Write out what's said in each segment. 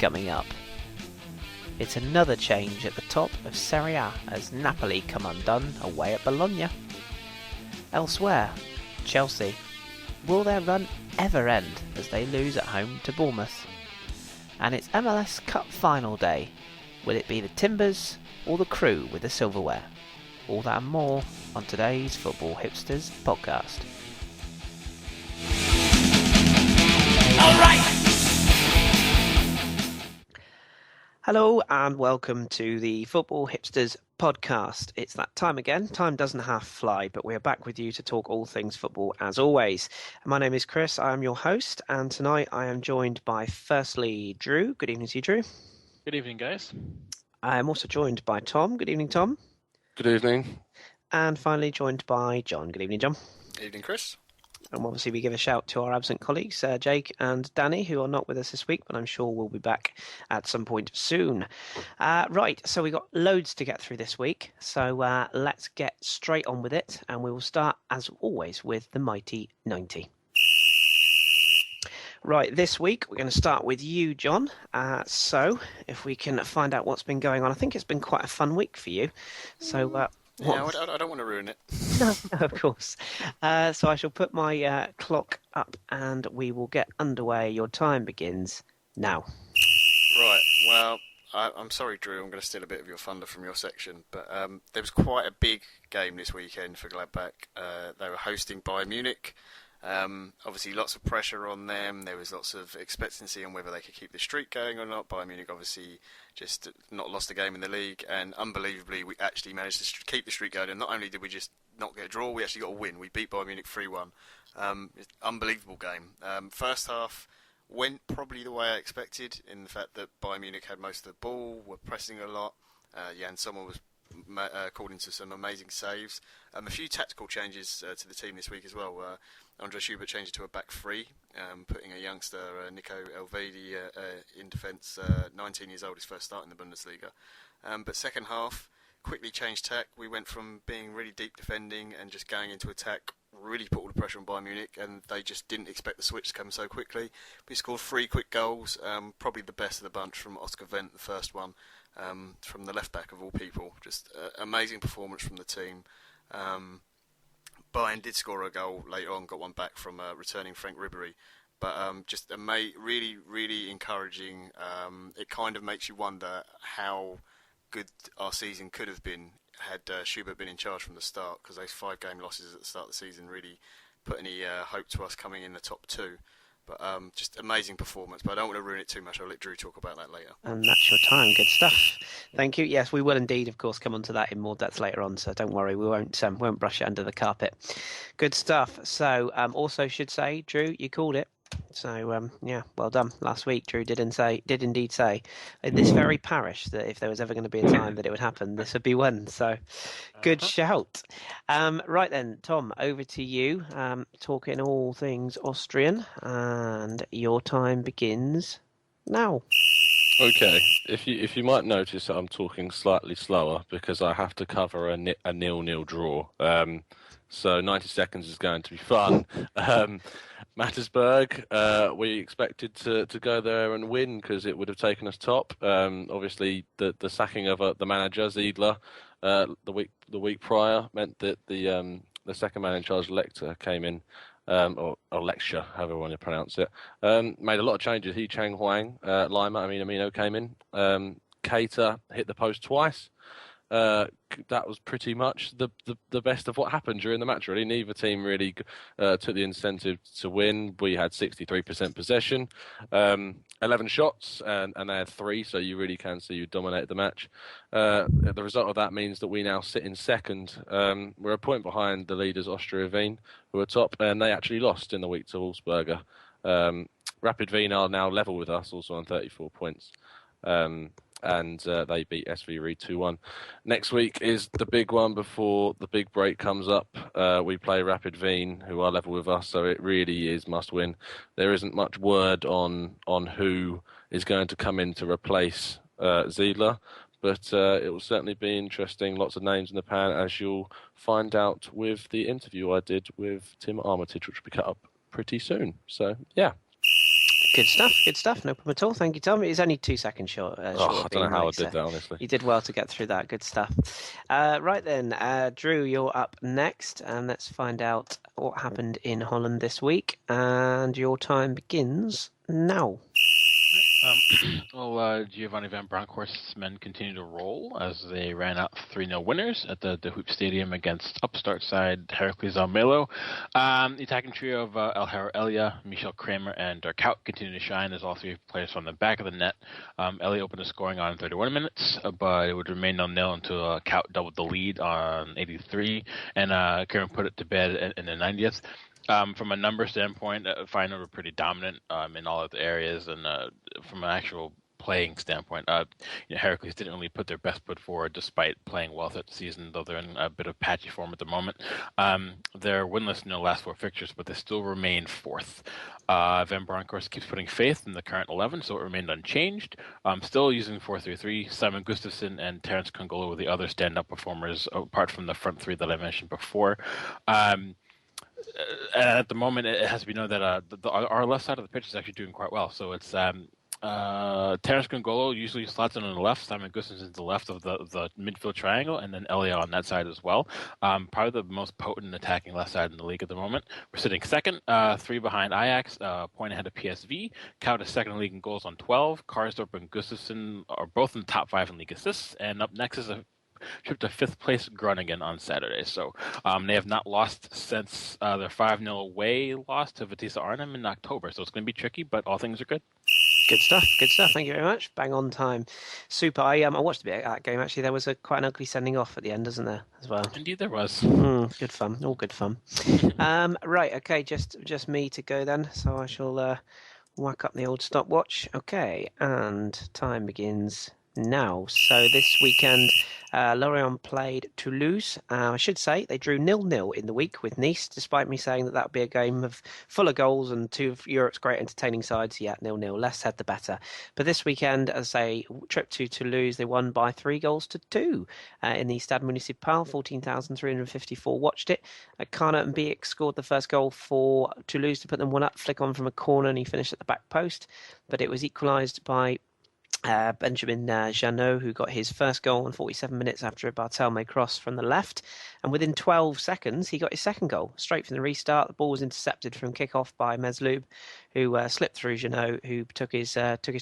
coming up. It's another change at the top of Serie A as Napoli come undone away at Bologna. Elsewhere, Chelsea. Will their run ever end as they lose at home to Bournemouth? And it's MLS Cup Final day. Will it be the Timbers or the Crew with the silverware? All that and more on today's Football Hipsters podcast. All right. Hello and welcome to the Football Hipsters podcast. It's that time again. Time doesn't half fly, but we are back with you to talk all things football as always. My name is Kris. I am your host, and tonight I am joined by firstly Drew. Good evening to you, Drew. Good evening, guys. I am also joined by Tom. Good evening, Tom. Good evening. And finally joined by John. Good evening, John. Evening, Kris. And obviously we give a shout to our absent colleagues, Jake and Danny, who are not with us this week, but I'm sure we'll be back at some point soon. Right, so we've got loads to get through this week, so let's get straight on with it, and we will start, as always, with the mighty 90. Right, this week we're going to start with you, John. So if we can find out what's been going on, I think it's been quite a fun week for you. So yeah, I don't want to ruin it. No, of course. So I shall put my clock up and we will get underway. Your time begins now. Right, well, I'm sorry, Drew, I'm going to steal a bit of your thunder from your section, but there was quite a big game this weekend for Gladbach. They were hosting Bayern Munich. Obviously, lots of pressure on them. There was lots of expectancy on whether they could keep the streak going or not. Bayern Munich obviously just not lost a game in the league, and unbelievably, we actually managed to keep the streak going. And not only did we just not get a draw, we actually got a win. We beat Bayern Munich 3-1. Unbelievable game. First half went probably the way I expected, in the fact that Bayern Munich had most of the ball, were pressing a lot. Jan Sommer was called into some amazing saves. A few tactical changes to the team this week as well. Andre Schubert changed it to a back three, putting a youngster, Nico Elvedi, in defence, 19 years old, his first start in the Bundesliga. But second half, quickly changed tack. We went from being really deep defending and just going into attack, really put all the pressure on Bayern Munich, and they just didn't expect the switch to come so quickly. We scored 3 quick goals, probably the best of the bunch from Oscar Wendt, the first one, from the left-back of all people. Just amazing performance from the team. Bayern did score a goal later on, got one back from returning Frank Ribery. But just really, really encouraging. It kind of makes you wonder how good our season could have been had Schubert been in charge from the start, because those 5-game losses at the start of the season really put any hope to us coming in the top 2. But just amazing performance. But I don't want to ruin it too much. I'll let Drew talk about that later. And that's your time. Good stuff. Thank you. Yes, we will indeed, of course, come on to that in more depth later on. So don't worry, we won't brush it under the carpet. Good stuff. So also should say, Drew, you called it. So yeah, well done. Last week, Drew did indeed say in this very parish that if there was ever going to be a time that it would happen, this would be one. So good shout. Right then, Tom, over to you. Talking all things Austrian, and your time begins now. Okay, if you might notice that I'm talking slightly slower because I have to cover a 0-0 draw. So 90 seconds is going to be fun. Mattersburg, we expected to go there and win because it would have taken us top. Obviously, the sacking of the manager Ziedler the week prior meant that the second man in charge, Lecter, came in, or Lecture, however you want to pronounce it. Made a lot of changes. He, Chang Huang, Lima, Amino came in. Keita hit the post twice. That was pretty much the best of what happened during the match, really. Neither team really took the incentive to win. We had 63% possession, 11 shots, and they had 3, so you really can see you dominated the match. The result of that means that we now sit in second. We're a point behind the leaders, Austria Wien, who are top, and they actually lost in the week to Wolfsberger. Rapid Wien are now level with us, also on 34 points. And they beat SV Ried 2-1. Next week is the big one before the big break comes up. We play Rapid Wien, who are level with us, so it really is must win. There isn't much word on who is going to come in to replace Ziedler, but it will certainly be interesting. Lots of names in the pan, as you'll find out with the interview I did with Tim Armitage, which will be cut up pretty soon. So, yeah. Good stuff. Good stuff. No problem at all. Thank you, Tom. It was only 2 seconds short. I don't know how I did that, honestly. You did well to get through that. Good stuff. Right then, Drew, you're up next, and let's find out what happened in Holland this week. And your time begins now. Giovanni Van Bronckhorst's men continue to roll as they ran out 3-0 winners at the Hoop Stadium against upstart side Heracles Almelo. The attacking trio of El Elia, Michel Kramer, and Dirk Kuyt continue to shine as all three players from the back of the net. Elia opened the scoring on 31 minutes, but it would remain 0-0 until Kuyt doubled the lead on 83, and Kramer put it to bed in the 90th. From a number standpoint, Feyenoord were pretty dominant in all of the areas, and from an actual playing standpoint, Heracles didn't really put their best foot forward despite playing well throughout the season, though they're in a bit of patchy form at the moment. They're winless in their last 4 fixtures, but they still remain 4th. Van Bronckhorst keeps putting faith in the current 11, so it remained unchanged. Still using 4-3-3. Simon Gustafsson and Terence Kongolo were the other stand-up performers, apart from the front three that I mentioned before. At the moment, it has to be known that our left side of the pitch is actually doing quite well. So it's Terence Kongolo usually slots in on the left, Simon Gustafsson to the left of the midfield triangle, and then Elia on that side as well. Probably the most potent attacking left side in the league at the moment. We're sitting second, 3 behind Ajax, point ahead of PSV. Kuyt is second in league in goals on 12. Karsdorp and Gustafsson are both in the top 5 in league assists, and up next is a trip to 5th place Groningen on Saturday. So they have not lost since their 5-0 away loss to Vitesse Arnhem in October. So it's going to be tricky, but all things are good. Good stuff. Good stuff. Thank you very much. Bang on time. Super. I watched a bit of that game, actually. There was quite an ugly sending off at the end, isn't there, as well? Indeed there was. Good fun. All good fun. Right. Okay. Just me to go then. So I shall whack up the old stopwatch. Okay. And time begins now. So this weekend, Lorient played Toulouse. I should say they drew 0-0 in the week with Nice, despite me saying that would be a game full of goals and 2 of Europe's great entertaining sides. Yeah, 0-0, less said the better. But this weekend, as a trip to Toulouse, they won by 3-2 in the Stade Municipal. 14,354 watched it. Kana and Biek scored the first goal for Toulouse to put them 1 up, flick on from a corner, and he finished at the back post. But it was equalised by Benjamin Janot, who got his first goal in 47 minutes after a Barthelme cross from the left. And within 12 seconds, he got his second goal. Straight from the restart, the ball was intercepted from kick-off by Mesloub, who slipped through Janot, who took his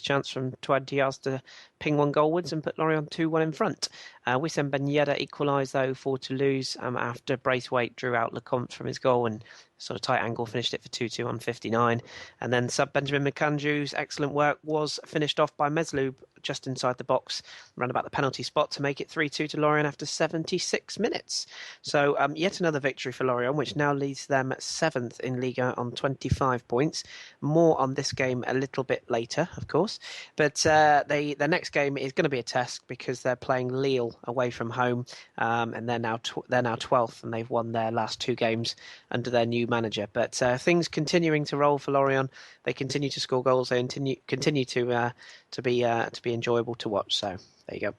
chance from Touad Diaz to ping 1 goalwards and put Lorient 2-1 in front. Wissam Ben Yedder equalised, though, for Toulouse after Braithwaite drew out Lecomte from his goal and sort of tight angle finished it for 2-2 on 59. And then sub Benjamin Makanju's excellent work was finished off by Mesloub just inside the box, round about the penalty spot to make it 3-2 to Lorient after 76 minutes. So yet another victory for Lorient, which now leads them 7th in Liga on 25 points. More on this game a little bit later, of course. But their next game is going to be a test because they're playing Lille away from home, and they're now 12th, and they've won their last 2 games under their new manager. But things continuing to roll for Lorient. They continue to score goals. They continue to be enjoyable to watch. So there you go.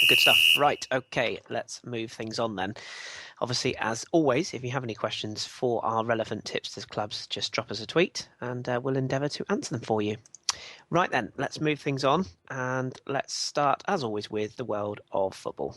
Good stuff. Right. Okay. Let's move things on then. Obviously, as always, if you have any questions for our relevant Hipsters clubs, just drop us a tweet and we'll endeavour to answer them for you. Right then, let's move things on and let's start, as always, with the world of football.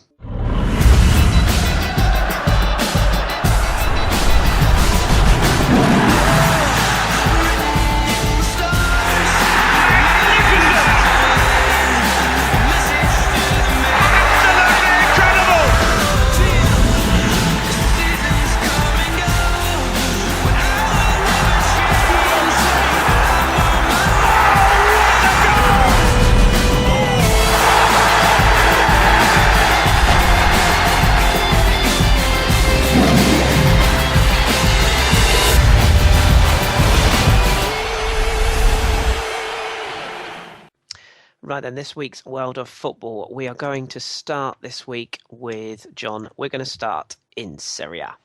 Right then, this week's World of Football, we are going to start this week with John. We're going to start in Serie A.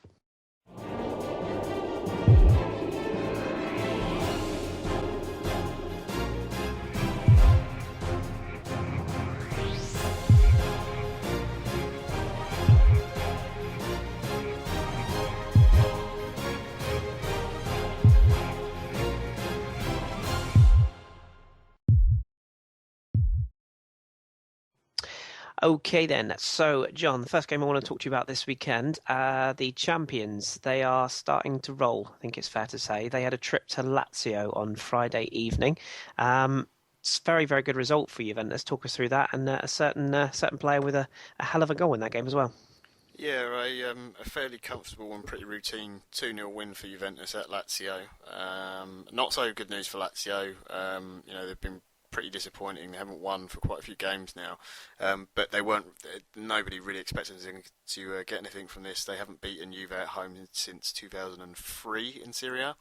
Okay then. So, John, the first game I want to talk to you about this weekend, the champions, they are starting to roll. I think it's fair to say they had a trip to Lazio on Friday evening. It's a very, very good result for Juventus. Talk us through that, and a certain player with a hell of a goal in that game as well. Yeah, a fairly comfortable and pretty routine 2-0 win for Juventus at Lazio. Not so good news for Lazio. They've been pretty disappointing. They haven't won for quite a few games now, but they weren't. Nobody really expected them to get anything from this. They haven't beaten Juve at home since 2003 in Serie A.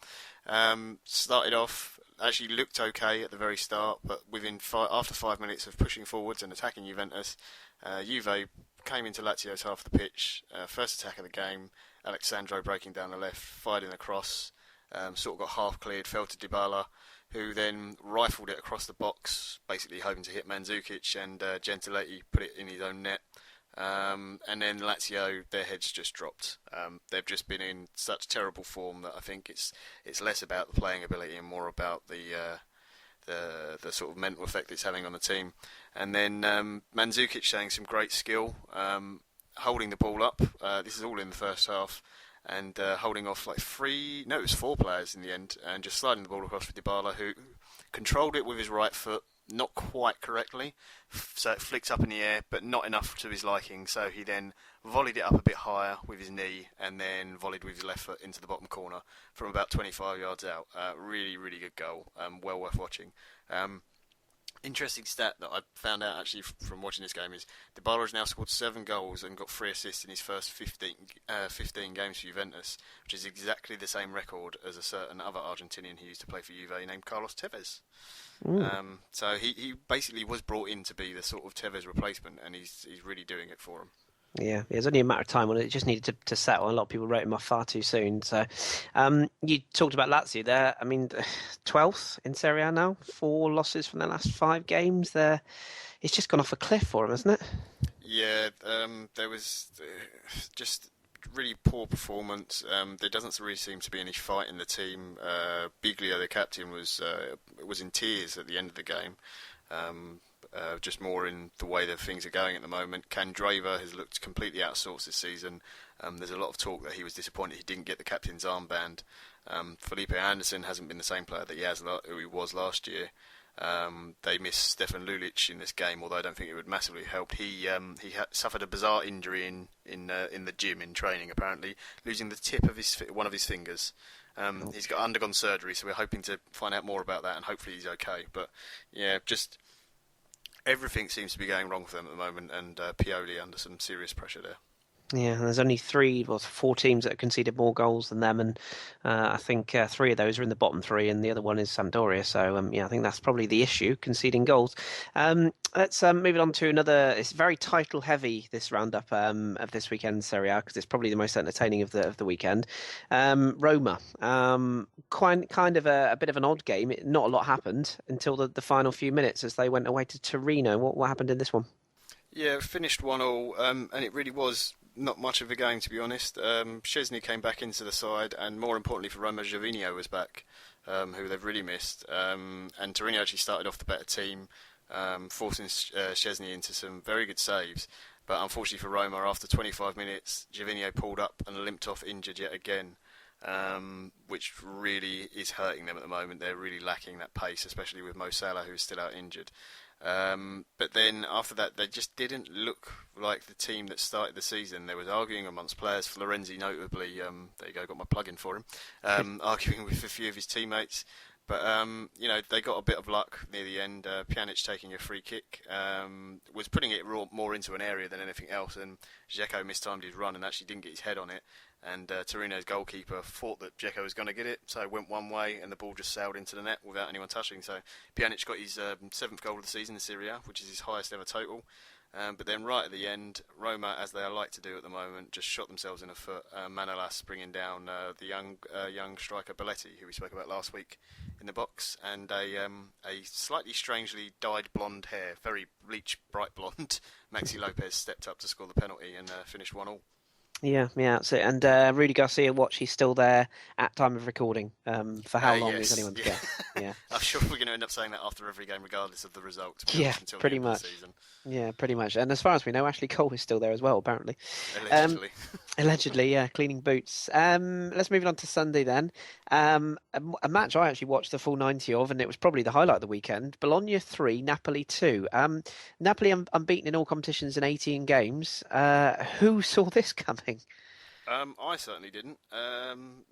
Started off, actually looked okay at the very start, but after 5 minutes of pushing forwards and attacking Juventus, Juve came into Lazio's half of the pitch. First attack of the game, Alexandro breaking down the left, fired in the cross, sort of got half cleared, fell to Dybala, who then rifled it across the box, basically hoping to hit Mandzukic, and Gentiletti put it in his own net. And then Lazio, their heads just dropped. They've just been in such terrible form that I think it's less about the playing ability and more about the sort of mental effect it's having on the team. And then Mandzukic showing some great skill, holding the ball up. This is all in the first half. And holding off it was 4 players in the end, and just sliding the ball across for Dybala, who controlled it with his right foot, not quite correctly, so it flicked up in the air, but not enough to his liking, so he then volleyed it up a bit higher with his knee, and then volleyed with his left foot into the bottom corner from about 25 yards out. Really, really good goal, well worth watching. Interesting stat that I found out actually from watching this game is Dybala has now scored 7 goals and got 3 assists in his first 15 games for Juventus, which is exactly the same record as a certain other Argentinian who used to play for Juve named Carlos Tevez. So he basically was brought in to be the sort of Tevez replacement, and he's really doing it for him. Yeah, it was only a matter of time when it just needed to settle. A lot of people wrote him off far too soon. So, you talked about Lazio there. I mean, 12th in Serie A now, 4 losses from their last 5 games. It's just gone off a cliff for them, hasn't it? Yeah, there was just really poor performance. There doesn't really seem to be any fight in the team. Biglia, the captain, was in tears at the end of the game. Just more in the way that things are going at the moment. Candreva has looked completely outsourced this season. There's a lot of talk that he was disappointed he didn't get the captain's armband. Felipe Anderson hasn't been the same player that he was last year. They missed Stefan Lulic in this game, although I don't think it would massively help. He suffered a bizarre injury in the gym in training, apparently losing the tip of one of his fingers. He's undergone surgery, so we're hoping to find out more about that, and hopefully he's okay. But yeah, just everything seems to be going wrong for them at the moment, and Pioli under some serious pressure there. Yeah, there's only 4 teams that have conceded more goals than them, and I think 3 of those are in the bottom 3, and the other one is Sampdoria. So, I think that's probably the issue, conceding goals. Let's move it on to another. It's very title-heavy, this roundup of this weekend's Serie A, because it's probably the most entertaining of the weekend. Roma, kind of a bit of an odd game. Not a lot happened until the final few minutes as they went away to Torino. What happened in this one? Yeah, finished 1-1, and it really was not much of a game, to be honest. Szczesny came back into the side, and more importantly for Roma, Gervinho was back, who they've really missed. And Torino actually started off the better team, forcing Szczesny into some very good saves. But unfortunately for Roma, after 25 minutes, Gervinho pulled up and limped off injured yet again, which really is hurting them at the moment. They're really lacking that pace, especially with Mo Salah, who's still out injured. But then after that, they just didn't look like the team that started the season. There was arguing amongst players, Florenzi notably, there you go, got my plug-in for him, arguing with a few of his teammates. But, they got a bit of luck near the end. Pjanic taking a free kick was putting it more into an area than anything else, and Dzeko mistimed his run and actually didn't get his head on it. And Torino's goalkeeper thought that Dzeko was going to get it, so it went one way and the ball just sailed into the net without anyone touching. So Pjanic got his 7th goal of the season in Serie A, which is his highest ever total. But then right at the end, Roma, as they are like to do at the moment, just shot themselves in the foot. Manolas bringing down the young striker Belletti, who we spoke about last week, in the box, and a slightly strangely dyed blonde hair, very bleach bright blonde, Maxi Lopez stepped up to score the penalty and finished 1-1. Yeah, that's it. And Rudy Garcia, watch, he's still there at time of recording. For how long is Yes, anyone's yeah. guess? Yeah, I'm sure we're going to end up saying that after every game, regardless of the result, to be yeah, honest, until the pretty end of the much. season. Yeah, pretty much. And as far as we know, Ashley Cole is still there as well, apparently. Um, Allegedly. Allegedly, yeah, cleaning boots. Let's move on to Sunday then. A match I actually watched the full 90 of, and it was probably the highlight of the weekend. Bologna 3, Napoli 2. Napoli unbeaten in all competitions in 18 games. Who saw this coming? I certainly didn't.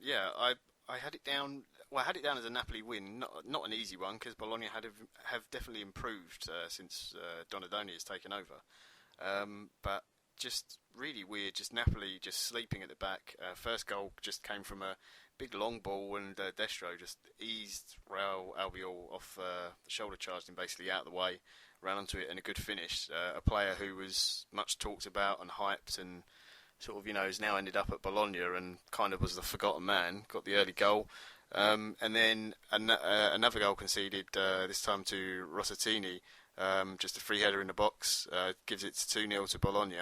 Yeah, I had it down. Well, I had it down as a Napoli win, not an easy one because Bologna have definitely improved since Donadoni has taken over. But just really weird. Just Napoli just sleeping at the back. First goal just came from a big long ball, and Destro just eased Raul Albiol off the shoulder, charged him basically out of the way, ran onto it, and a good finish. A player who was much talked about and hyped, and sort of has now ended up at Bologna and kind of was the forgotten man. Got the early goal. And then another goal conceded, this time to Rossettini, just a free header in the box, gives it 2-0 to Bologna.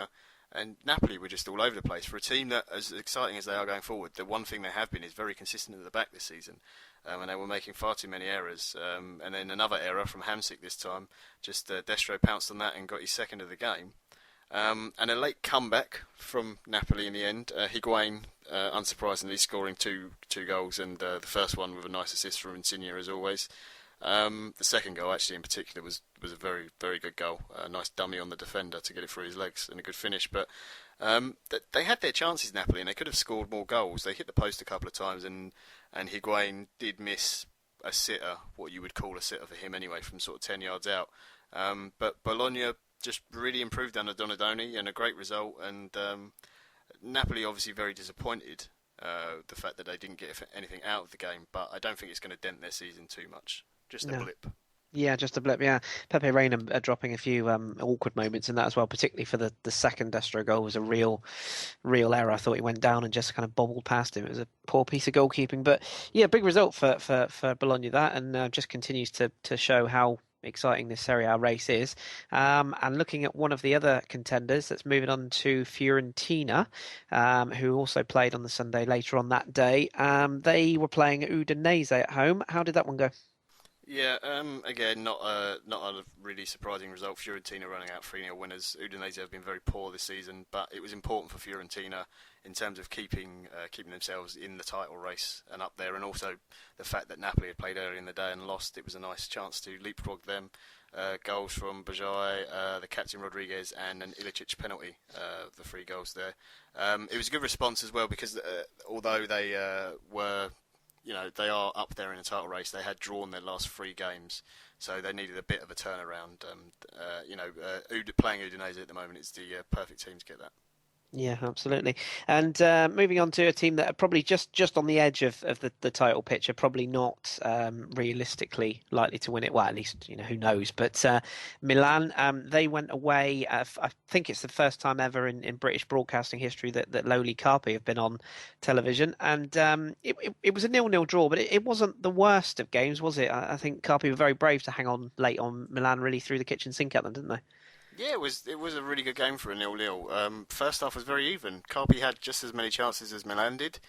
And Napoli were just all over the place. For a team that, as exciting as they are going forward, the one thing they have been is very consistent at the back this season. And they were making far too many errors. And then another error from Hamsik this time. Just Destro pounced on that and got his second of the game. And a late comeback from Napoli in the end. Higuain, unsurprisingly, scoring two goals, and the first one with a nice assist from Insigne as always. The second goal, actually, in particular, was a very, very good goal. A nice dummy on the defender to get it through his legs, and a good finish. But they had their chances, Napoli, and they could have scored more goals. They hit the post a couple of times, and Higuain did miss a sitter, what you would call a sitter for him anyway, from sort of 10 yards out. But Bologna just really improved under Donadoni, and a great result. And Napoli obviously very disappointed, the fact that they didn't get anything out of the game, but I don't think it's going to dent their season too much. Just a No. blip. Yeah, just a blip. Yeah, Pepe Reina dropping a few awkward moments in that as well, particularly for the second Destro goal was a real error. I thought he went down and just kind of bobbled past him. It was a poor piece of goalkeeping, but yeah, big result for Bologna that, and just continues to show how exciting this Serie A race is. And looking at one of the other contenders, that's moving on to Fiorentina, who also played on the Sunday later on that day. They were playing Udinese at home. How did that one go? Yeah, again, not a really surprising result. Fiorentina running out 3-0 winners. Udinese have been very poor this season, but it was important for Fiorentina in terms of keeping themselves in the title race and up there, and also the fact that Napoli had played earlier in the day and lost. It was a nice chance to leapfrog them. Goals from Bajai, the captain Rodriguez, and an Ilicic penalty, the 3 goals there. It was a good response as well because although they were... they are up there in the title race. They had drawn their last 3 games, so they needed a bit of a turnaround. Playing Udinese at the moment is the perfect team to get that. Yeah, absolutely. And moving on to a team that are probably just on the edge of the title picture, probably not realistically likely to win it. Well, at least, who knows. But Milan, they went away. I think it's the first time ever in British broadcasting history that lowly Carpi have been on television. And it was a 0-0 draw, but it wasn't the worst of games, was it? I think Carpi were very brave to hang on late on. Milan really threw the kitchen sink at them, didn't they? Yeah, it was a really good game for a 0-0. First half was very even. Carpi had just as many chances as Milan did,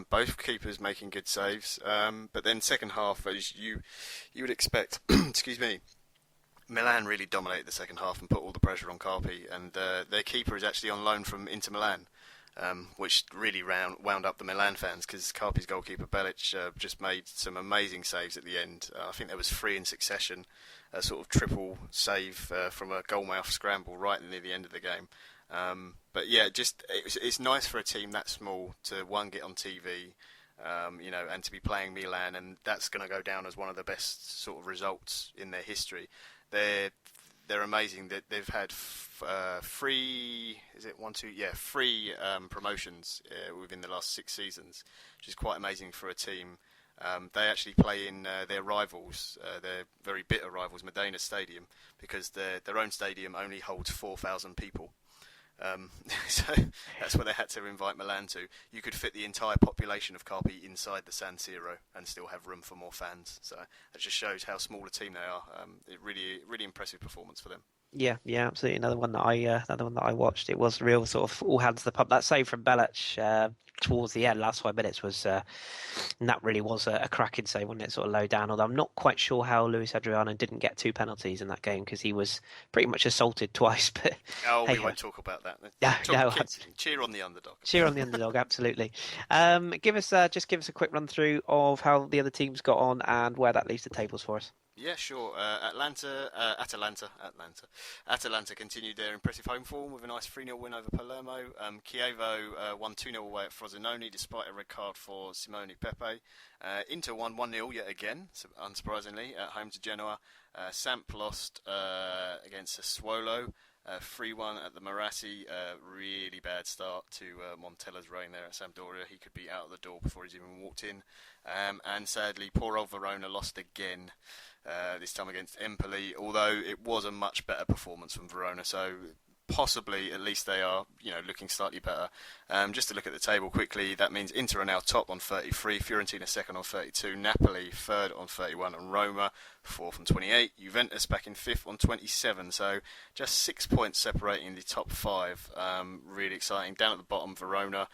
both keepers making good saves. But then second half, as you would expect, excuse me, Milan really dominated the second half and put all the pressure on Carpi. And their keeper is actually on loan from Inter Milan, which really wound up the Milan fans because Carpi's goalkeeper Belic just made some amazing saves at the end. I think there was 3 in succession. A sort of triple save from a goalmouth scramble right near the end of the game. But yeah, it's nice for a team that small to get on TV, and to be playing Milan, and that's going to go down as one of the best sort of results in their history. They're amazing. They've had 3 promotions within the last 6 seasons, which is quite amazing for a team. They actually play in their rivals, their very bitter rivals, Modena Stadium, because their own stadium only holds 4,000 people. So that's where they had to invite Milan to. You could fit the entire population of Carpi inside the San Siro and still have room for more fans. So that just shows how small a team they are. It really impressive performance for them. Yeah, absolutely. Another one that I watched. It was real sort of all hands to the pump. That save from Belic towards the end, last 5 minutes was, and that really was a cracking save, wasn't it? Sort of low down. Although I'm not quite sure how Luis Adriano didn't get 2 penalties in that game because he was pretty much assaulted twice. But we won't talk about that. Cheer on the underdog. Cheer on the underdog, absolutely. Give us a quick run through of how the other teams got on and where that leaves the tables for us. Yeah, sure. Atalanta continued their impressive home form with a nice 3-0 win over Palermo. Chievo won 2-0 away at Frosinone despite a red card for Simone Pepe. Inter won 1-0 yet again, unsurprisingly, at home to Genoa. Samp lost against Sassuolo. 3-1 at the Maratti. Really bad start to Montella's reign there at Sampdoria. He could be out the door before he's even walked in. And sadly, poor old Verona lost again, this time against Empoli, although it was a much better performance from Verona, so possibly at least they are looking slightly better. Just to look at the table quickly, that means Inter are now top on 33, Fiorentina second on 32, Napoli third on 31, and Roma fourth on 28, Juventus back in fifth on 27, so just 6 points separating the top 5. Really exciting. Down at the bottom, Verona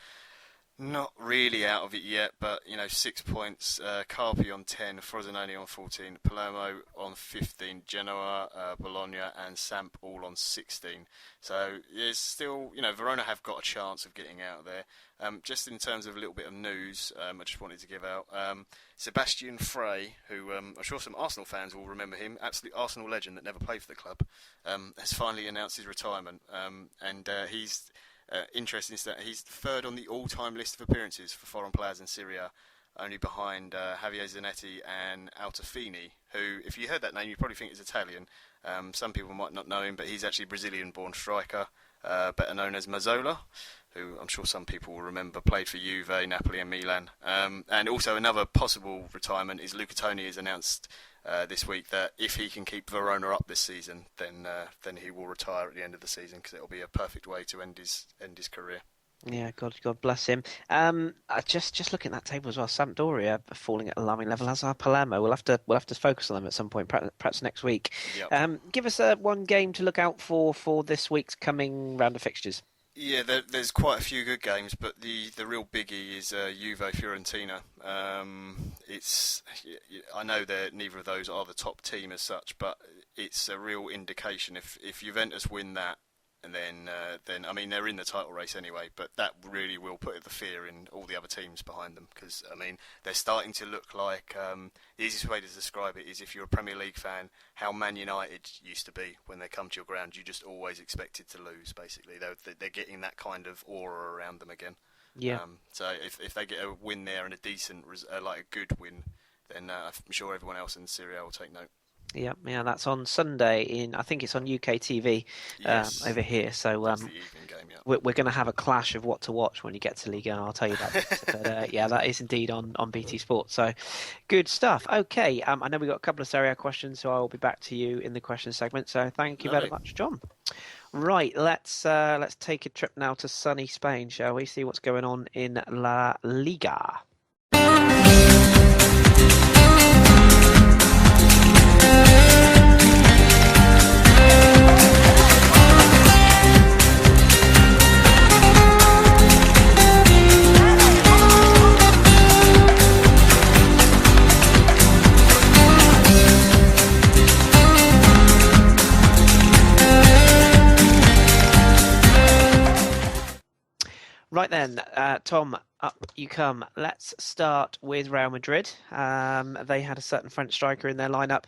not really out of it yet, but 6 points. Carpi on 10, Frosinone on 14, Palermo on 15, Genoa, Bologna, and Samp all on 16. So there's still, Verona have got a chance of getting out of there. Just in terms of a little bit of news, I just wanted to give out Sebastian Frey, who I'm sure some Arsenal fans will remember him, absolute Arsenal legend that never played for the club, has finally announced his retirement, and he's. Interesting is that he's third on the all-time list of appearances for foreign players in Serie A, only behind Javier Zanetti and Altafini, who, if you heard that name, you probably think is Italian. Some people might not know him, but he's actually a Brazilian-born striker, better known as Mazzola, who I'm sure some people will remember, played for Juve, Napoli and Milan. And also another possible retirement is Luca Toni has announced this week that if he can keep Verona up this season, then he will retire at the end of the season, because it'll be a perfect way to end his career. Yeah, God bless him. Just looking at that table as well, Sampdoria falling at alarming level, as are Palermo. We'll have to focus on them at some point, perhaps next week. Yep. Give us one game to look out for this week's coming round of fixtures. Yeah, there's quite a few good games, but the real biggie is Juve Fiorentina. I know that neither of those are the top team as such, but it's a real indication if Juventus win that, and then I mean they're in the title race anyway, but that really will put the fear in all the other teams behind them, because I mean they're starting to look like the easiest way to describe it is if you're a Premier League fan, how Man United used to be when they come to your ground. You just always expected to lose. Basically, they're getting that kind of aura around them again. Yeah. So if they get a win there and a decent, like a good win, then I'm sure everyone else in Serie A will take note. Yeah, that's on Sunday I think it's on UK TV over here. So that's the evening game, yeah. We're going to have a clash of what to watch when you get to Liga, and I'll tell you that. But that is indeed on BT Sport. So good stuff. Okay, I know we've got a couple of Serie A questions, so I'll be back to you in the question segment. So thank you very much, John. Right, let's take a trip now to sunny Spain, shall we? See what's going on in La Liga. Right then, Tom, up you come. Let's start with Real Madrid. They had a certain French striker in their lineup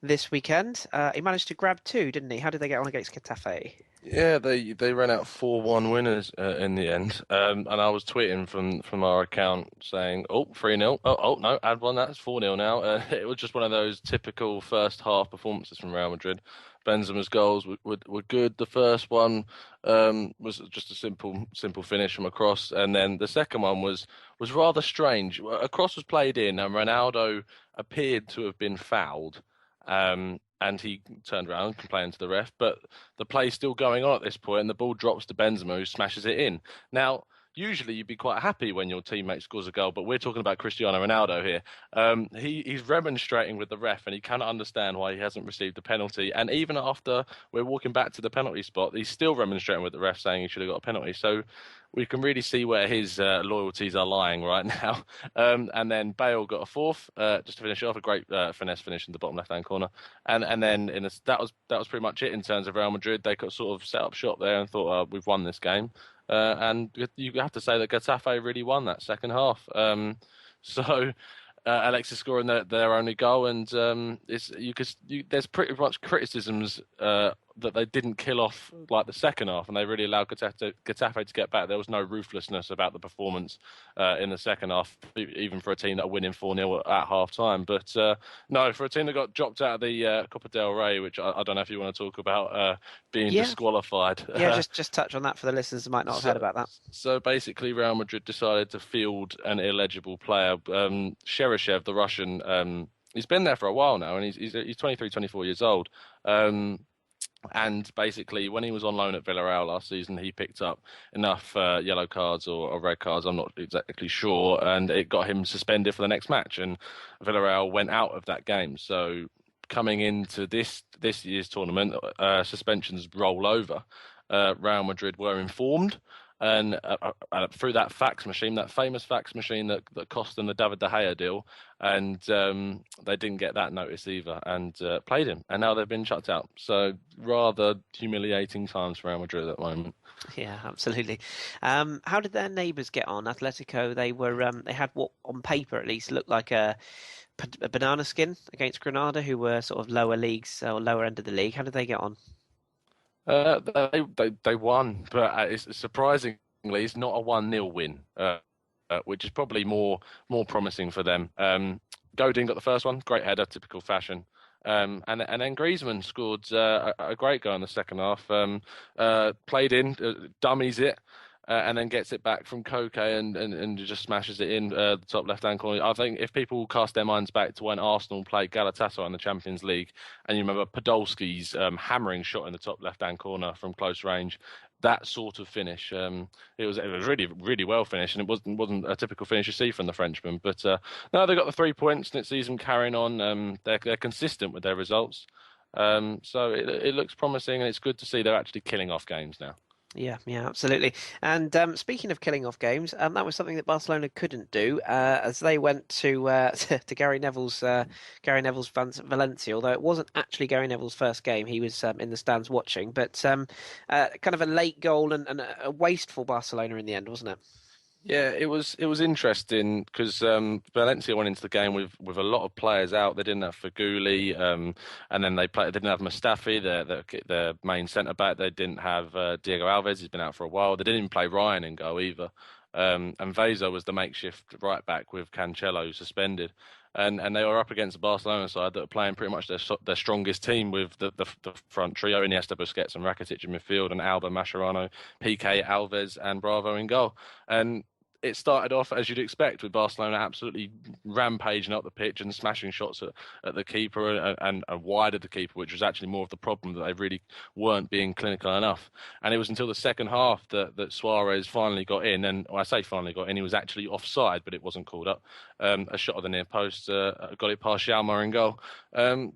this weekend. He managed to grab 2, didn't he? How did they get on against Getafe? Yeah, they ran out 4-1 winners in the end. And I was tweeting from our account saying, 3-0. Oh, no, add one, that's 4-0 now. It was just one of those typical first half performances from Real Madrid. Benzema's goals were good. The first one was just a simple finish from a cross, and then the second one was rather strange. A cross was played in, and Ronaldo appeared to have been fouled. and he turned around and complained to the ref. But the play's still going on at this point, and the ball drops to Benzema, who smashes it in. Now, usually you'd be quite happy when your teammate scores a goal, but we're talking about Cristiano Ronaldo here. He's remonstrating with the ref, and he cannot understand why he hasn't received the penalty. And even after we're walking back to the penalty spot, he's still remonstrating with the ref, saying he should have got a penalty. So we can really see where his loyalties are lying right now. And then Bale got a fourth, just to finish off, a great finesse finish in the bottom left-hand corner. And then that was pretty much it in terms of Real Madrid. They could sort of set up shop there and thought, we've won this game. And you have to say that Getafe really won that second half. So Alexis scoring their only goal, and there's pretty much criticisms that they didn't kill off like the second half, and they really allowed Getafe to get back. There was no ruthlessness about the performance in the second half, even for a team that are winning 4-0 at half time. But no, for a team that got dropped out of the Copa del Rey, which I don't know if you want to talk about being disqualified. Yeah, just touch on that for the listeners who might not have heard about that. So basically, Real Madrid decided to field an illegible player, Cheryshev, the Russian. He's been there for a while now, and he's 23, 24 years old. And basically, when he was on loan at Villarreal last season, he picked up enough yellow cards or red cards, I'm not exactly sure, and it got him suspended for the next match. And Villarreal went out of that game. So coming into this year's tournament, suspensions roll over. Real Madrid were informed. And through that fax machine, that famous fax machine that cost them the David De Gea deal, and they didn't get that notice either, and played him, and now they've been shut out. So rather humiliating times for Real Madrid at the moment. Yeah, absolutely. How did their neighbours get on? Atletico, they had what on paper at least looked like a banana skin against Granada, who were sort of lower leagues or lower end of the league. How did they get on? They won, but it's surprisingly it's not a 1-0 win, which is probably more promising for them. Godin got the first one, great header, typical fashion. And then Griezmann scored a great goal in the second half. Played in, dummies it, and then gets it back from Koke and just smashes it in the top left-hand corner. I think if people cast their minds back to when Arsenal played Galatasaray in the Champions League, and you remember Podolski's hammering shot in the top left-hand corner from close range, that sort of finish, it was really, really well finished, and it wasn't a typical finish you see from the Frenchman. But no, they got the 3 points, and it sees them carrying on. They're consistent with their results, so it looks promising, and it's good to see they're actually killing off games now. Yeah, absolutely. And speaking of killing off games, that was something that Barcelona couldn't do as they went to Gary Neville's Valencia. Although it wasn't actually Gary Neville's first game, he was in the stands watching. But kind of a late goal and a wasteful Barcelona in the end, wasn't it? Yeah, it was interesting because Valencia went into the game with a lot of players out. They didn't have Feghouli, and then they didn't have Mustafi, their main centre back. They didn't have Diego Alves. He's been out for a while. They didn't even play Ryan in goal either. And Veza was the makeshift right back with Cancelo suspended. And they were up against the Barcelona side that were playing pretty much their strongest team with the front trio, Iniesta, Busquets and Rakitic in midfield, and Alba, Mascherano, Piqué, Alves and Bravo in goal. And it started off, as you'd expect, with Barcelona absolutely rampaging up the pitch and smashing shots at the keeper and wide of the keeper, which was actually more of the problem, that they really weren't being clinical enough. And it was until the second half that Suarez finally got in. And I say finally got in, he was actually offside, but it wasn't called up. A shot of the near post got it past Xiaoma in goal.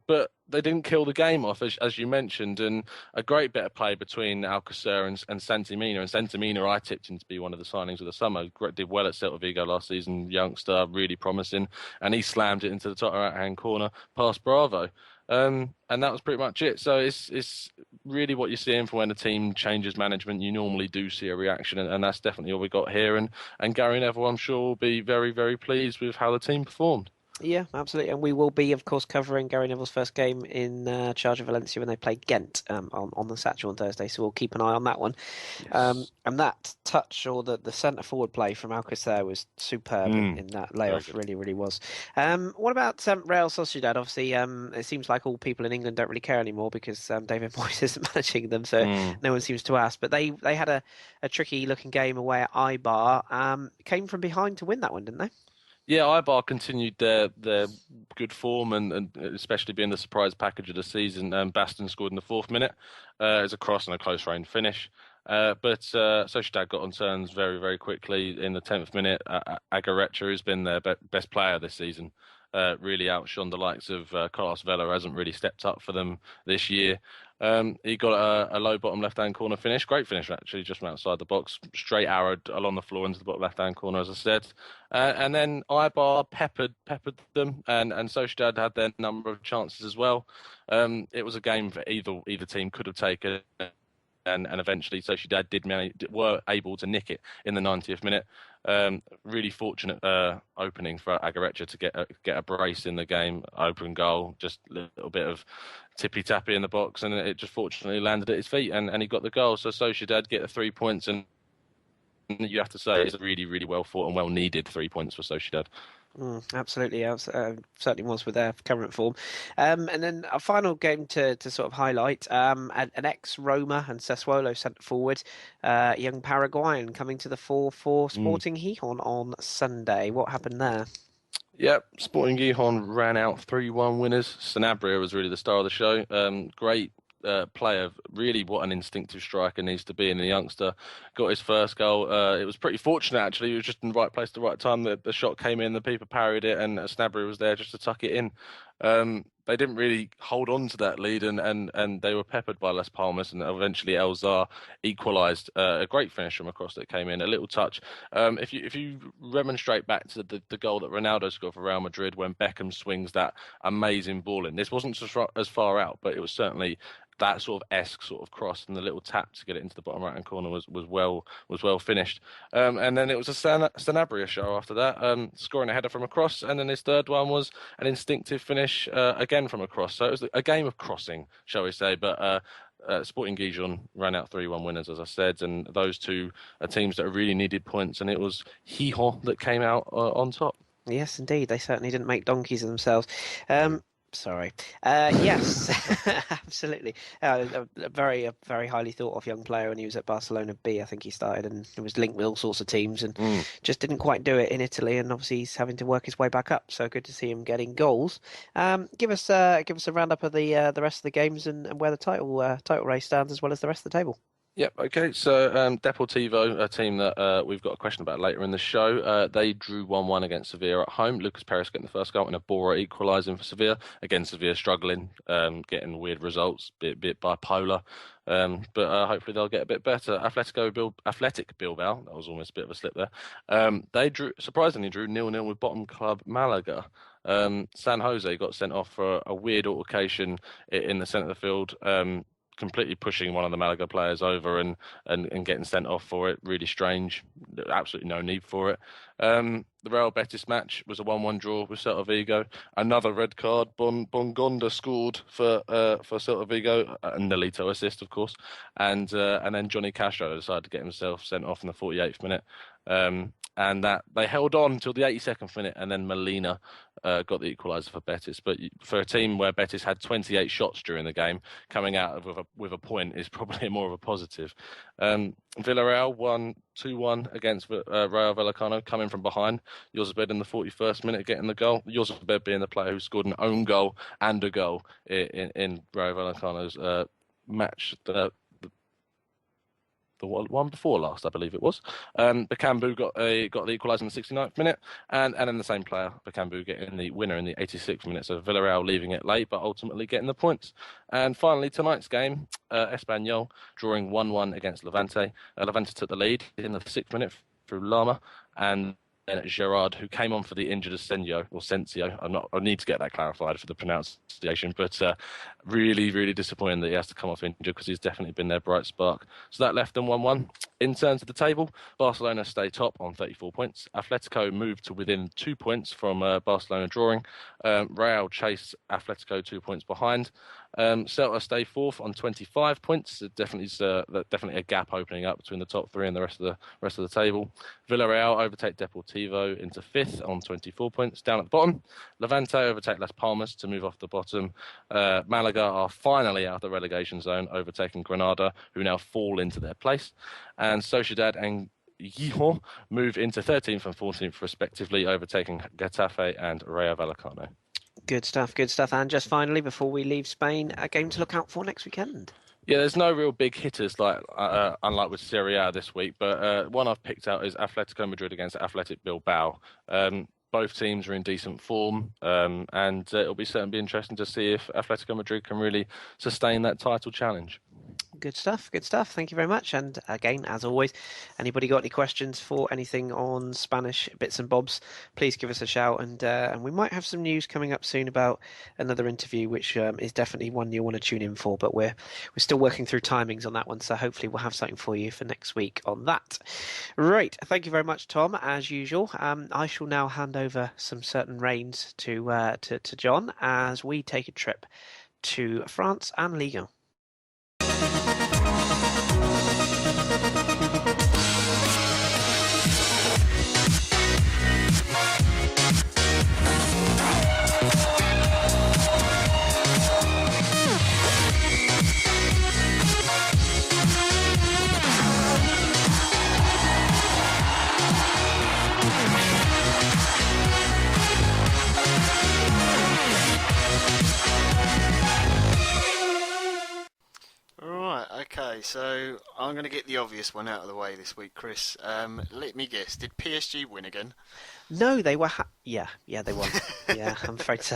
But they didn't kill the game off, as you mentioned, and a great bit of play between Alcacer and Santimina. And Santimina, I tipped him to be one of the signings of the summer. Did well at Celta Vigo last season, youngster, really promising, and he slammed it into the top right-hand corner past Bravo. And that was pretty much it. So it's really what you're seeing for when a team changes management. You normally do see a reaction, and that's definitely what we got here. And Gary Neville, I'm sure, will be very, very pleased with how the team performed. Yeah, absolutely. And we will be, of course, covering Gary Neville's first game in charge of Valencia when they play Ghent on the Satchel on Thursday. So we'll keep an eye on that one. Yes. And that touch, or the centre-forward play from Alcacer was superb in that layoff. Really, really was. What about Real Sociedad? Obviously, it seems like all people in England don't really care anymore because David Moyes isn't managing them, so no one seems to ask. But they had a tricky-looking game away at Eibar. Came from behind to win that one, didn't they? Yeah, Ibar continued their good form and especially being the surprise package of the season. Baston scored in the 4th minute. It was a cross and a close range finish. But Sociedad got on turns very, very quickly in the 10th minute. Agarecha, who's been their best player this season, really outshone the likes of Carlos Vela, who hasn't really stepped up for them this year. He got a low bottom left-hand corner finish. Great finish, actually, just from outside the box. Straight arrowed along the floor into the bottom left-hand corner, as I said. And then Ibar peppered them, and Sociedad had their number of chances as well. It was a game that either team could have taken, and eventually Sociedad were able to nick it in the 90th minute. Really fortunate opening for Agarecha to get a brace in the game, open goal, just a little bit of tippy-tappy in the box, and it just fortunately landed at his feet, and he got the goal. So Sociedad get the 3 points, and you have to say it's a really, really well fought and well needed 3 points for Sociedad. Absolutely, certainly was with their current form. And then a final game to sort of highlight, an ex-Roma and Sassuolo centre forward, young Paraguayan coming to the fore for Sporting Gijón on Sunday. What happened there? Yep, Sporting Gijón ran out 3-1 winners. Sanabria was really the star of the show. Great player, really what an instinctive striker needs to be, and the youngster got his first goal. It was pretty fortunate, actually. He was just in the right place at the right time. The shot came in, the keeper parried it, and Sanabria was there just to tuck it in. They didn't really hold on to that lead, and they were peppered by Las Palmas, and eventually El Zar equalised. A great finish from across that came in, a little touch. If you remonstrate back to the goal that Ronaldo scored for Real Madrid when Beckham swings that amazing ball in, this wasn't as far out, but it was certainly that sort of esque sort of cross, and the little tap to get it into the bottom right hand corner was well finished. And then it was a Sanabria show after that, scoring a header from a cross, and then his third one was an instinctive finish again from a cross. So it was a game of crossing, shall we say? But Sporting Gijón ran out 3-1 winners, as I said, and those two are teams that really needed points, and it was Gijón that came out on top. Yes, indeed. They certainly didn't make donkeys of themselves. Sorry. Yes, absolutely. A very highly thought of young player when he was at Barcelona B. I think he started and he was linked with all sorts of teams and just didn't quite do it in Italy. And obviously he's having to work his way back up. So good to see him getting goals. Give us a roundup of the rest of the games and where the title race stands as well as the rest of the table. Yep, okay, so Deportivo, a team that we've got a question about later in the show, they drew 1-1 against Sevilla at home. Lucas Perez getting the first goal and Iborra equalising for Sevilla. Again, Sevilla struggling, getting weird results, bit bipolar, but hopefully they'll get a bit better. Athletic Bilbao, that was almost a bit of a slip there, they surprisingly drew 0-0 with bottom club Malaga. San Jose got sent off for a weird altercation in the centre of the field, completely pushing one of the Malaga players over and getting sent off for it. Really strange. Absolutely no need for it. The Real Betis match was a 1-1 draw with Celta Vigo. Another red card. Bongonda scored for Celta Vigo. A Nolito assist, of course. And then Johnny Castro decided to get himself sent off in the 48th minute. And that they held on until the 82nd minute, and then Molina got the equaliser for Betis. But for a team where Betis had 28 shots during the game, coming out with a point is probably more of a positive. Villarreal won 2-1 against Rayo Vallecano, coming from behind. Jozabed in the 41st minute getting the goal. Jozabed being the player who scored an own goal and a goal in Rayo Vallecano's match. The one before last, I believe it was. Bakambu got the equaliser in the 69th minute, and then the same player, Bakambu, getting the winner in the 86th minute. So Villarreal leaving it late, but ultimately getting the points. And finally, tonight's game, Espanyol drawing 1-1 against Levante. Levante took the lead in the 6th minute through Lama, and then Gerard, who came on for the injured Asensio. I need to get that clarified for the pronunciation, but really, really disappointing that he has to come off injured because he's definitely been their bright spark. So that left them 1-1. In terms of the table, Barcelona stay top on 34 points. Atletico moved to within 2 points from Barcelona drawing. Real chased Atletico 2 points behind. Celta stay fourth on 25 points. Definitely a gap opening up between the top three and the rest of the table. Villarreal overtake Deportivo into fifth on 24 points. Down at the bottom, Levante overtake Las Palmas to move off the bottom. Malaga are finally out of the relegation zone, overtaking Granada, who now fall into their place. And Sociedad and Gijón move into 13th and 14th respectively, overtaking Getafe and Rayo Vallecano. Good stuff, good stuff. And just finally, before we leave Spain, a game to look out for next weekend. Yeah, there's no real big hitters unlike with Serie A this week, but one I've picked out is Atletico Madrid against Athletic Bilbao. Both teams are in decent form, and it'll certainly be interesting to see if Atletico Madrid can really sustain that title challenge. Good stuff, good stuff. Thank you very much. And again, as always, anybody got any questions for anything on Spanish bits and bobs, please give us a shout. And we might have some news coming up soon about another interview, which is definitely one you'll want to tune in for. But we're still working through timings on that one, so hopefully we'll have something for you for next week on that. Right, thank you very much, Tom, as usual. I shall now hand over some certain reins to John as we take a trip to France and Ligue 1. Okay, so I'm going to get the obvious one out of the way this week, Kris. Let me guess, did PSG win again? No, they were... Yeah, they won. Yeah, I'm afraid so.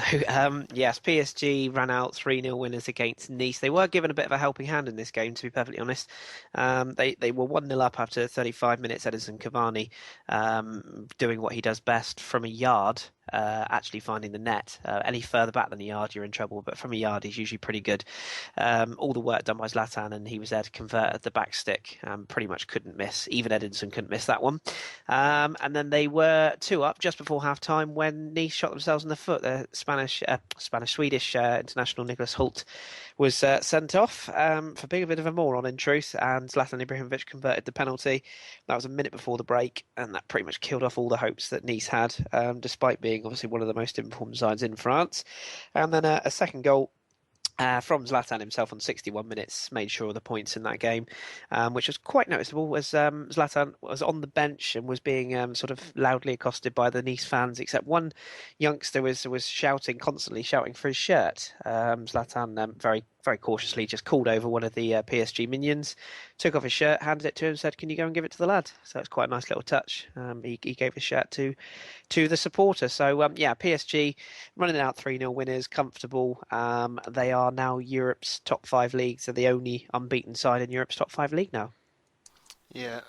Yes, PSG ran out 3-0 winners against Nice. They were given a bit of a helping hand in this game, to be perfectly honest. They were 1-0 up after 35 minutes. Edinson Cavani doing what he does best from a yard, actually finding the net. Any further back than a yard, you're in trouble, but from a yard, he's usually pretty good. All the work done by Zlatan, and he was there to convert at the back stick. Pretty much couldn't miss. Even Edinson couldn't miss that one. And then they were 2 up just before half-time when Nice shot themselves in the foot. The Swedish international Nicholas Hult was sent off for being a bit of a moron, in truth, and Zlatan Ibrahimovic converted the penalty. That was a minute before the break, and that pretty much killed off all the hopes that Nice had, despite being obviously one of the most informed sides in France. And then a second goal from Zlatan himself on 61 minutes made sure of the points in that game, which was quite noticeable as Zlatan was on the bench and was being sort of loudly accosted by the Nice fans, except one youngster was constantly shouting for his shirt. Zlatan very cautiously just called over one of the PSG minions, took off his shirt, handed it to him, and said, "Can you go and give it to the lad?" So it's quite a nice little touch. He gave his shirt to the supporter. So PSG running out 3-0 winners, comfortable. They are now Europe's top 5 leagues. They're the only unbeaten side in Europe's top 5 league now. Yeah,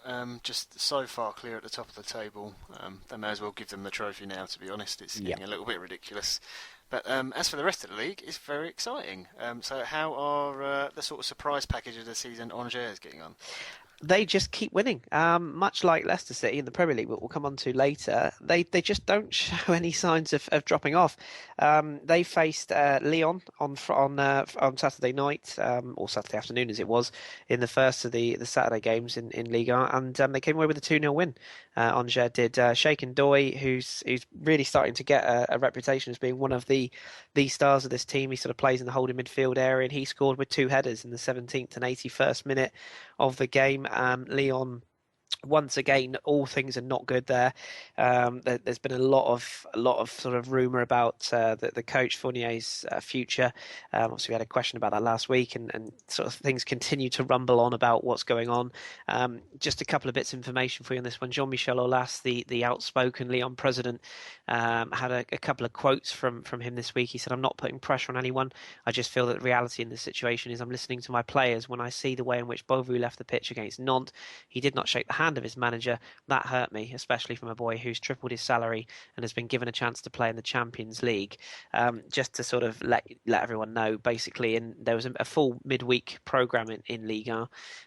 just so far clear at the top of the table. They may as well give them the trophy now, to be honest. It's getting a little bit ridiculous. But as for the rest of the league, it's very exciting. So how are the sort of surprise package of the season Angers getting on? They just keep winning, much like Leicester City in the Premier League, but we'll come on to later. They just don't show any signs of dropping off. They faced Lyon on Saturday night, or Saturday afternoon as it was, in the first of the Saturday games in Ligue 1, and they came away with a 2-0 win. Angers did. Sheikh Ndoye, who's really starting to get a reputation as being one of the stars of this team. He sort of plays in the holding midfield area, and he scored with 2 headers in the 17th and 81st minute of the game. Lyon, once again, all things are not good there. There's been a lot of sort of rumour about the coach Fournier's future. Obviously, we had a question about that last week, and sort of things continue to rumble on about what's going on. Just a couple of bits of information for you on this one. Jean-Michel Aulas, the outspoken Lyon president, had a couple of quotes from him this week. He said, "I'm not putting pressure on anyone. I just feel that the reality in this situation is I'm listening to my players. When I see the way in which Beauvais left the pitch against Nantes, he did not shake the hand of his manager. That hurt me, especially from a boy who's tripled his salary and has been given a chance to play in the Champions League." Just to sort of let everyone know, basically, there was a full midweek programme in Ligue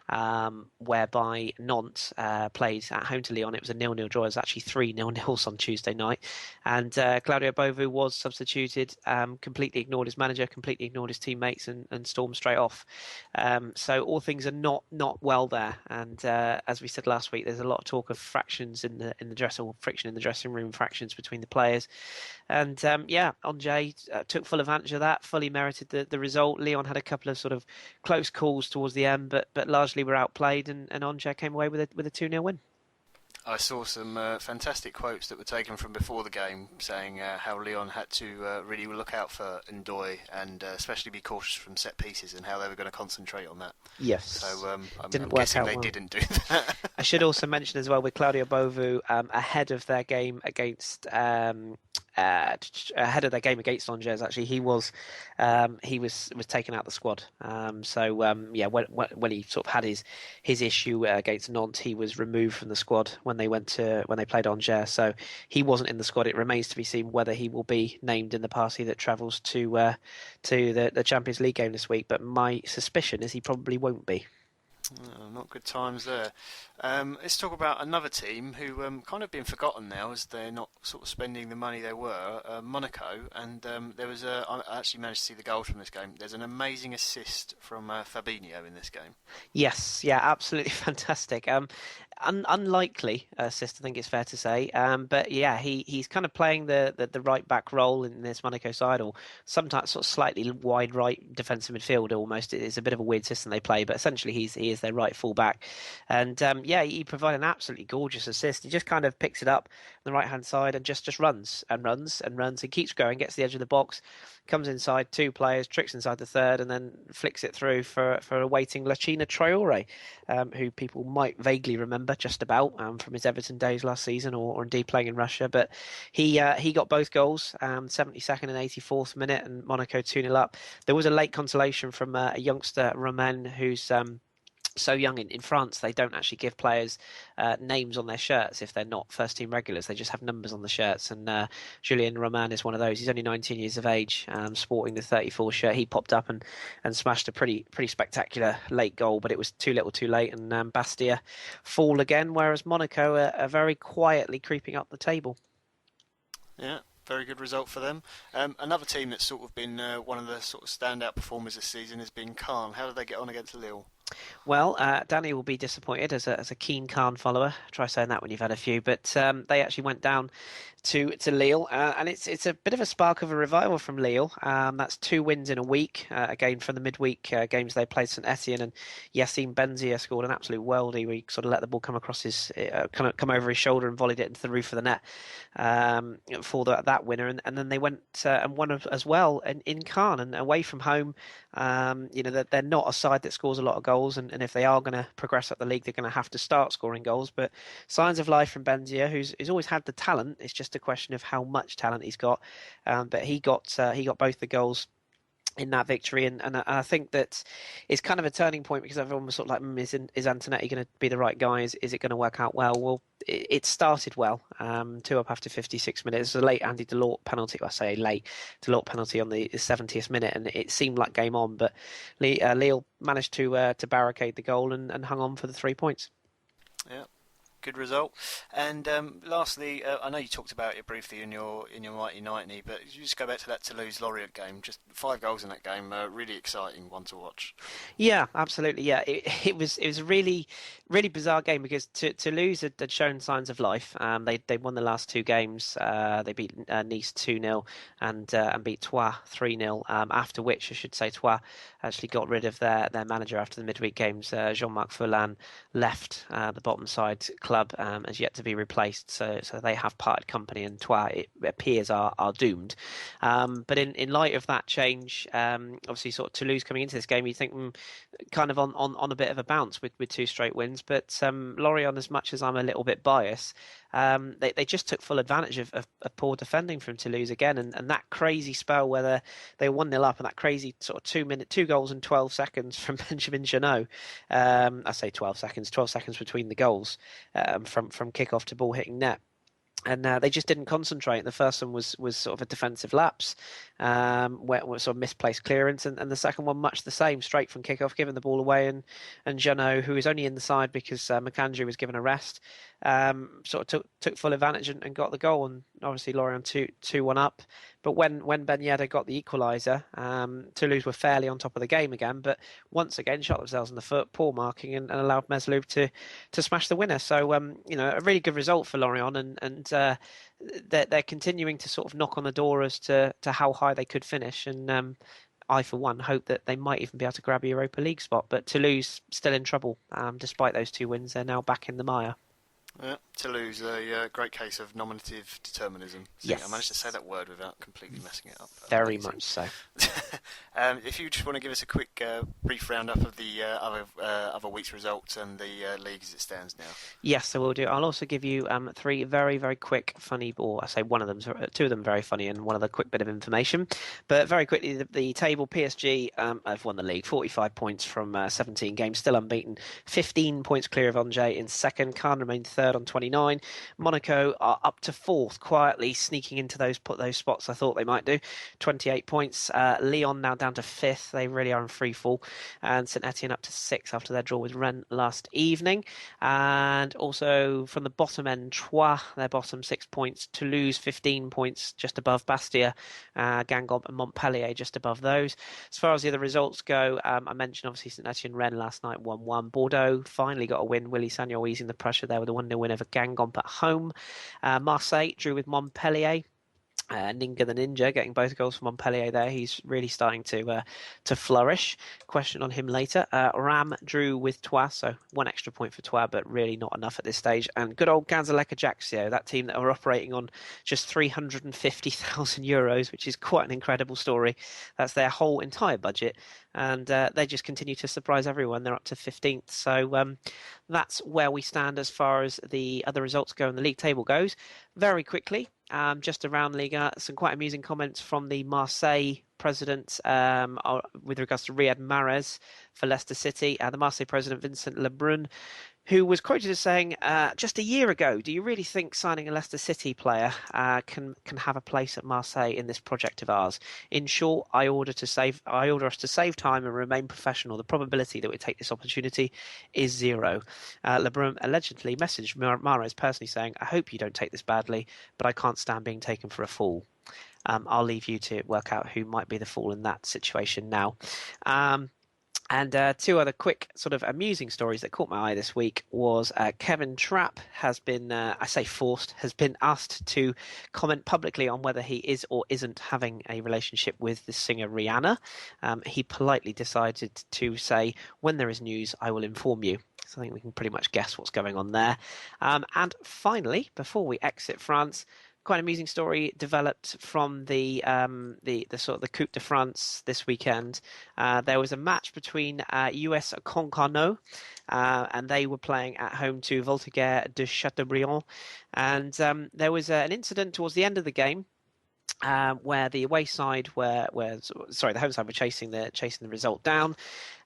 1, whereby Nantes played at home to Lyon. It was a 0-0 draw. It was actually 3 0-0s on Tuesday night. And Claudio Beauvais was substituted, completely ignored his manager, completely ignored his teammates, and stormed straight off. So all things are not well there. And as we said last week, there's a lot of talk of fractions in the friction in the dressing room, fractions between the players. And Angers took full advantage of that, fully merited the result. Lyon had a couple of sort of close calls towards the end, but largely were outplayed, and Angers came away with a 2-0 win. I saw some fantastic quotes that were taken from before the game saying how Lyon had to really look out for Ndoye and especially be cautious from set pieces and how they were going to concentrate on that. Yes. So I'm Didn't work guessing out they well. didn't do that. I should also mention as well with Claudio Bovu ahead of their game against Angers. Actually, he was taken out the squad. When he sort of had his issue against Nantes, he was removed from the squad when they played Angers. So he wasn't in the squad. It remains to be seen whether he will be named in the party that travels to the Champions League game this week. But my suspicion is he probably won't be. Oh, not good times there. Let's talk about another team who kind of been forgotten now as they're not sort of spending the money they were, Monaco. And there was I actually managed to see the goal from this game. There's an amazing assist from Fabinho in this game. Yes, yeah, absolutely fantastic. Unlikely assist, I think it's fair to say. But yeah, he's kind of playing the right back role in this Monaco side, or sometimes sort of slightly wide right defensive midfielder almost. It's a bit of a weird system they play, but essentially he is their right full back. And he provided an absolutely gorgeous assist. He just kind of picks it up on the right hand side and just runs and runs and runs and keeps going, gets to the edge of the box, comes inside two players, tricks inside the third, and then flicks it through for a waiting Lachina Traore, who people might vaguely remember just about from his Everton days last season, or indeed playing in Russia. But he got both goals, 72nd and 84th minute, and Monaco 2-0 up. There was a late consolation from a youngster, Romain, who's so young. In France, they don't actually give players names on their shirts if they're not first team regulars. They just have numbers on the shirts, and Julien Roman is one of those. He's only 19 years of age, sporting the 34 shirt. He popped up and smashed a pretty spectacular late goal, but it was too little too late, and Bastia fall again, whereas Monaco are very quietly creeping up the table. Yeah, very good result for them. Another team that's sort of been one of the sort of standout performers this season has been Caen. How did they get on against Lille? Well, Danny will be disappointed as a keen Caen follower. Try saying that when you've had a few. But they actually went down to Lille, and it's a bit of a spark of a revival from Lille. That's 2 wins in a week. Again, from the midweek games they played St Etienne, and Yassine Benzia scored an absolute worldie. Where he sort of let the ball come across come over his shoulder and volleyed it into the roof of the net for that winner. And then they went and won as well in Caen and away from home. They're not a side that scores a lot of goals, and if they are going to progress up the league, they're going to have to start scoring goals. But signs of life from Benzia, who's always had the talent. It's just a question of how much talent he's got. But he got both the goals in that victory, and I think that it's kind of a turning point, because everyone was sort of like, is Antonetti going to be the right guy? Is it going to work out well? Well, it started well. 2 up after 56 minutes. A late Andy Delort penalty. I say late Delort penalty on the 70th minute, and it seemed like game on. But Lille managed to barricade the goal and hung on for the 3 points. Yeah. Good result. And lastly, I know you talked about it briefly in your Mighty 90, but you just go back to that Toulouse-Lorient game. Just 5 goals in that game. Really exciting one to watch. Yeah, absolutely. Yeah, it was a really bizarre game, because Toulouse had shown signs of life. They won the last 2 games. They beat Nice 2-0 and beat Troyes 3-0. After which, I should say, Troyes actually got rid of their manager after the midweek games. Jean-Marc Furlan left the bottom side club, has yet to be replaced, so they have parted company, and Troyes, it appears, are doomed. But in light of that change, obviously sort of Toulouse coming into this game, you think kind of on a bit of a bounce with 2 straight wins. But Lorient, as much as I'm a little bit biased, they just took full advantage of poor defending from Toulouse again, and that crazy spell where they were 1-0 up, and that crazy sort of 2 goals in 12 seconds from Benjamin Jeannot. I say 12 seconds between the goals, from kick-off to ball hitting net. And they just didn't concentrate. The first one was sort of a defensive lapse, where sort of misplaced clearance, and the second one much the same, straight from kick-off, giving the ball away, and Jeannot, who was only in the side because McAndrew was given a rest, sort of took full advantage and got the goal, and obviously Lorient 2-1 up. But when Ben Yedder got the equaliser, Toulouse were fairly on top of the game again, but once again shot themselves in the foot, poor marking, and allowed Mesloub to smash the winner. So a really good result for Lorient, and they're continuing to sort of knock on the door as to how high they could finish, and I, for one, hope that they might even be able to grab a Europa League spot. But Toulouse still in trouble, despite those 2 wins. They're now back in the mire. Yeah, to lose a great case of nominative determinism. See, Yes. I managed to say that word without completely messing it up. Very Amazing. much so. If you just want to give us a quick, brief roundup of the other week's results and the league as it stands now. Yes, I will do. I'll also give you three very, very quick, funny, or I say one of them, two of them very funny, and one other quick bit of information. But very quickly, the table, PSG have won the league, 45 points from 17 games, still unbeaten, 15 points clear of Angers in second. Caen remained third on 29. Monaco are up to fourth, quietly sneaking into those spots I thought they might do, 28 points. Lyon now down to fifth. They really are in free fall. And St Etienne up to sixth after their draw with Rennes last evening. And also from the bottom end, Troyes, their bottom, 6 points. Toulouse, 15 points, just above Bastia. Guingamp and Montpellier just above those. As far as the other results go, I mentioned obviously St Etienne Rennes last night, 1-1. Bordeaux finally got a win. Willy Sagnol easing the pressure there with a 1-0 win over Guingamp at home. Marseille drew with Montpellier. Ninga the Ninja getting both goals for Montpellier there. He's really starting to flourish. Question on him later. Ram drew with Troyes, so one extra point for Troyes, but really not enough at this stage. And good old Ganzalek Ajaccio, that team that are operating on just €350,000, which is quite an incredible story. That's their whole entire budget. And they just continue to surprise everyone. They're up to 15th. So that's where we stand as far as the other results go and the league table goes. Very quickly, just around Liga, some quite amusing comments from the Marseille president with regards to Riyad Mahrez for Leicester City. The Marseille president, Vincent Lebrun, who was quoted as saying, just a year ago, do you really think signing a Leicester City player can have a place at Marseille in this project of ours? In short, I order us to save time and remain professional. The probability that we take this opportunity is zero. Lebrun allegedly messaged Mahrez personally saying, I hope you don't take this badly, but I can't stand being taken for a fool. I'll leave you to work out who might be the fool in that situation now. And two other quick sort of amusing stories that caught my eye this week was Kevin Trapp has been, has been asked to comment publicly on whether he is or isn't having a relationship with the singer Rihanna. He politely decided to say, when there is news, I will inform you. So I think we can pretty much guess what's going on there. And finally, before we exit France, quite an amusing story developed from the sort of the Coupe de France this weekend. There was a match between US Concarneau, and they were playing at home to Voltigeur de Chateaubriand. And there was an incident towards the end of the game where the away side the home side were chasing the result down.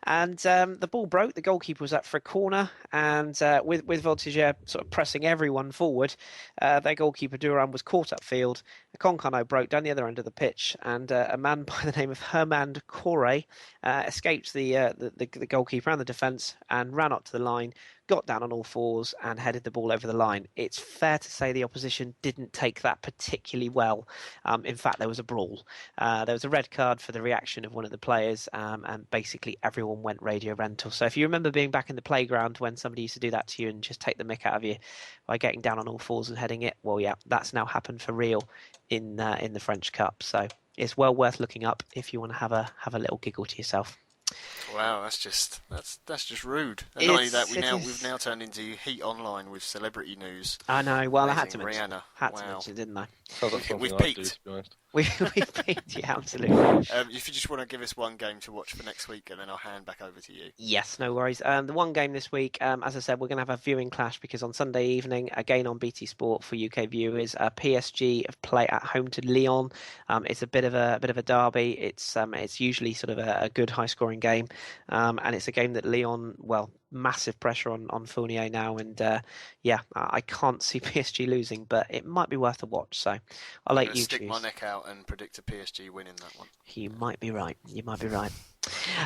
And the ball broke. The goalkeeper was up for a corner, and with Voltigeur sort of pressing everyone forward, their goalkeeper Durand was caught upfield. Concarneau broke down the other end of the pitch, and a man by the name of Herman Corre escaped the goalkeeper and the defence and ran up to the line, got down on all fours and headed the ball over the line. It's fair to say the opposition didn't take that particularly well. In fact, there was a brawl. There was a red card for the reaction of one of the players, and basically everyone went radio rental. So if you remember being back in the playground when somebody used to do that to you and just take the mick out of you by getting down on all fours and heading it, well, yeah, that's now happened for real in the French Cup. So it's well worth looking up if you want to have a little giggle to yourself. Wow, that's just rude. And not only that, we've now turned into Heat Online with celebrity news. I know. Well, Amazing. I had to mention. Rihanna. To mention, didn't I? We've peaked. We've peaked, yeah, absolutely. If you just want to give us one game to watch for next week, and then I'll hand back over to you. Yes, no worries. The one game this week, as I said, we're going to have a viewing clash because on Sunday evening, again on BT Sport for UK viewers, PSG play at home to Lyon. It's a bit of a derby. It's usually sort of a good high-scoring game, and it's a game that Lyon, massive pressure on Fournier now, and I can't see PSG losing, but it might be worth a watch. So I'll let you stick choose. my neck out and predict a PSG win in that one. You might be right.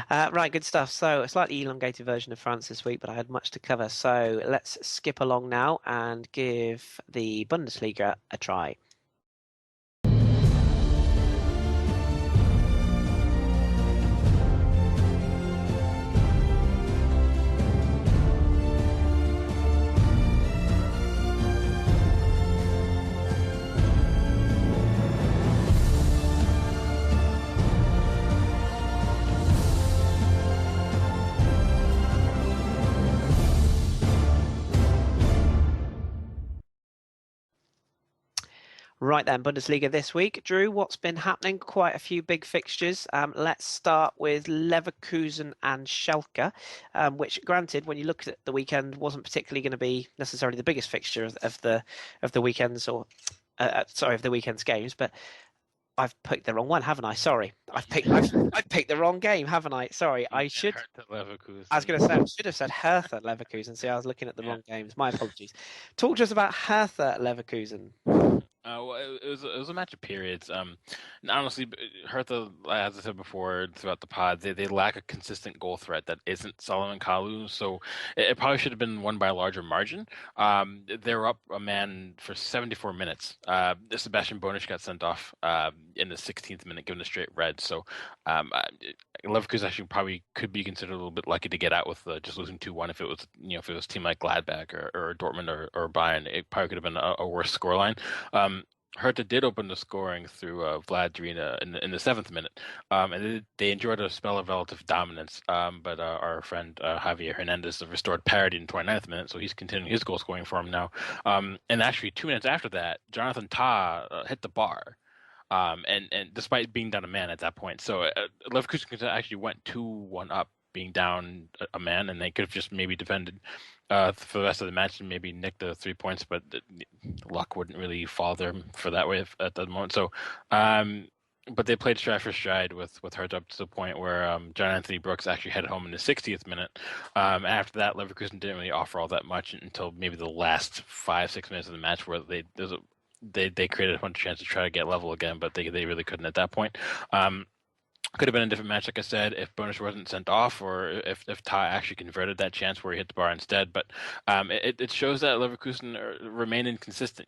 Right, good stuff. So a slightly elongated version of France this week, but I had much to cover. So let's skip along now and give the Bundesliga a try. Right then, Bundesliga this week. Drew, what's been happening? Quite a few big fixtures. Let's start with Leverkusen and Schalke, which, granted, when you look at the weekend, wasn't particularly going to be necessarily the biggest fixture of the weekends of the weekend's games. But I've picked the wrong one, haven't I? Sorry, I've picked the wrong game, haven't I? Sorry, I should. Leverkusen. I was going to say, I should have said Hertha Leverkusen. See, I was looking at the wrong games. My apologies. Talk to us about Hertha Leverkusen. Well, it was a match of periods. And honestly, Hertha, as I said before, throughout the pod, they lack a consistent goal threat that isn't Solomon Kalou. So it probably should have been won by a larger margin. They were up a man for 74 minutes. Sebastian Bonisch got sent off in the 16th minute, given a straight red. So Leverkusen actually probably could be considered a little bit lucky to get out with just losing 2-1. If it was if it was a team like Gladbach or Dortmund or Bayern, it probably could have been a worse scoreline. Hertha did open the scoring through Vlad Drina in the 7th minute, and they enjoyed a spell of relative dominance. But our friend Javier Hernandez restored parity in the 29th minute, so he's continuing his goal scoring form now. And actually, 2 minutes after that, Jonathan Tah hit the bar. And despite being down a man at that point, so Leverkusen actually went 2-1 up, being down a man, and they could have just maybe defended for the rest of the match and maybe nicked the 3 points, but luck wouldn't really fall there for that way at the moment. So, but they played stride for stride with Hertha up to the point where John Anthony Brooks actually headed home in the 60th minute. After that, Leverkusen didn't really offer all that much until maybe the last 5-6 minutes of the match, where they created a bunch of chances to try to get level again, but they really couldn't at that point. Could have been a different match, like I said, if Bonisch wasn't sent off, or if Tah actually converted that chance where he hit the bar instead. But it shows that Leverkusen remain inconsistent.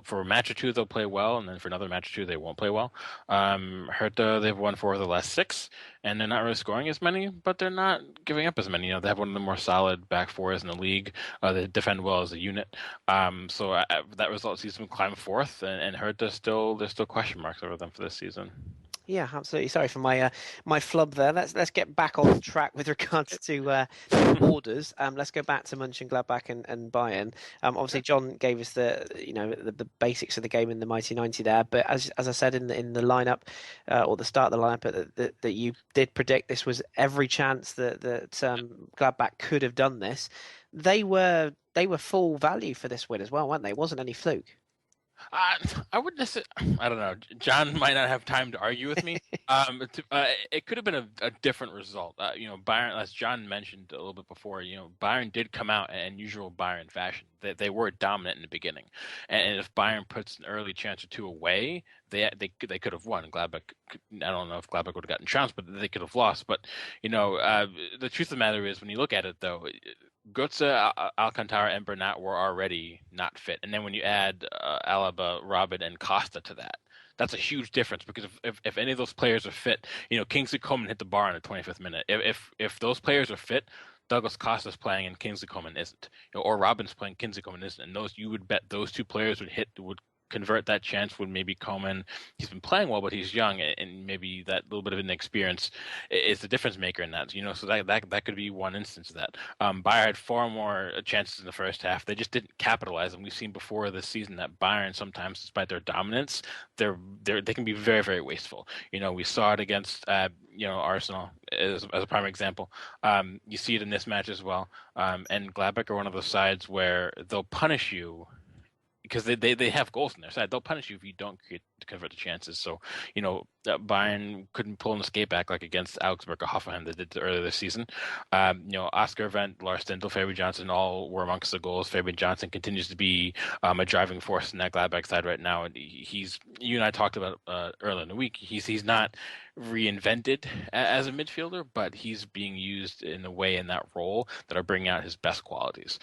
For a match or two they'll play well, and then for another match or two they won't play well. Hertha, they've won 4 of the last 6, and they're not really scoring as many, but they're not giving up as many. They have one of the more solid back fours in the league. They defend well as a unit. So that result sees them climb 4th, and Hertha there's still question marks over them for this season. Yeah, absolutely. Sorry for my flub there. Let's get back on track with regards to orders. Let's go back to Mönchengladbach and Bayern. Obviously, John gave us the basics of the game in the mighty 90 there. But as I said in the lineup or the start of the lineup, that you did predict this was every chance that Gladbach could have done this. They were full value for this win as well, weren't they? It wasn't any fluke. I wouldn't necessarily. I don't know. John might not have time to argue with me. It could have been a different result. Bayern, as John mentioned a little bit before, Bayern did come out in usual Bayern fashion. They were dominant in the beginning, and if Bayern puts an early chance or 2 away, they could have won. Gladbach, I don't know if Gladbach would have gotten trounced, but they could have lost. But the truth of the matter is, when you look at it, though, Götze, Alcantara, and Bernat were already not fit, and then when you add Alaba, Robin, and Costa to that, that's a huge difference, because if any of those players are fit, Kingsley Coman hit the bar in the 25th minute. If those players are fit, Douglas Costa's playing and Kingsley Coman isn't, or Robin's playing, Kingsley Coman isn't, and you would bet those 2 players would convert that chance. Would maybe Coman, he's been playing well, but he's young, and maybe that little bit of inexperience is the difference maker in that. So that could be one instance of that. Bayern had far more chances in the first half. They just didn't capitalize, and we've seen before this season that Bayern sometimes, despite their dominance, they can be very, very wasteful. We saw it against Arsenal as a prime example. You see it in this match as well. And Gladbach are one of those sides where they'll punish you because they have goals on their side. They'll punish you if you don't convert the chances. So, Bayern couldn't pull an escape back like against Augsburg or Hoffenheim they did earlier this season. Oscar Wendt, Lars Stindl, Fabian Johnson all were amongst the goals. Fabian Johnson continues to be a driving force in that Gladbach side right now. And you and I talked about earlier in the week, he's not reinvented as a midfielder, but he's being used in a way in that role that are bringing out his best qualities.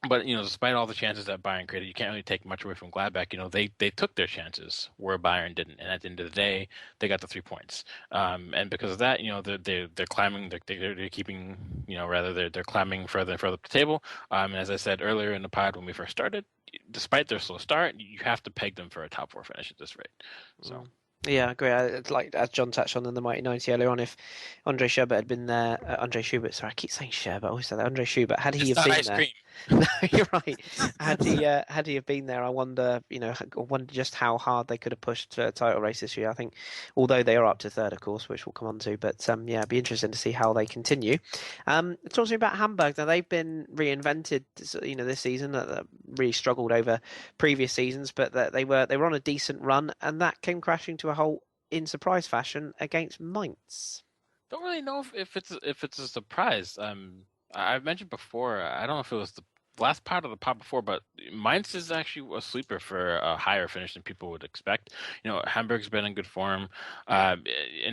But despite all the chances that Bayern created, you can't really take much away from Gladbach. They took their chances where Bayern didn't, and at the end of the day, they got the 3 points. And because of that, they're climbing. They're keeping. They're climbing further and further up the table. And as I said earlier in the pod when we first started, despite their slow start, you have to peg them for a top 4 finish at this rate. So. Yeah, I agree. It's like, as John touched on in the Mighty 90 earlier on, if Andre Schubert had been there, Andre Schubert, sorry, I keep saying Schubert, I always say that, Andre Schubert, had he have been there, No, you're right. Had he have been there, I wonder, just how hard they could have pushed for a title race this year. I think, although they are up to third, of course, which we'll come on to, but yeah, it'd be interesting to see how they continue. Talk to me about Hamburg. Now they've been reinvented, this season. Really struggled over previous seasons, but they were on a decent run, and that came crashing to a halt in surprise fashion against Mainz. Don't really know if it's a surprise. I've mentioned before. I don't know if it was the last part of the pod before, but Mainz is actually a sleeper for a higher finish than people would expect. Hamburg's been in good form, and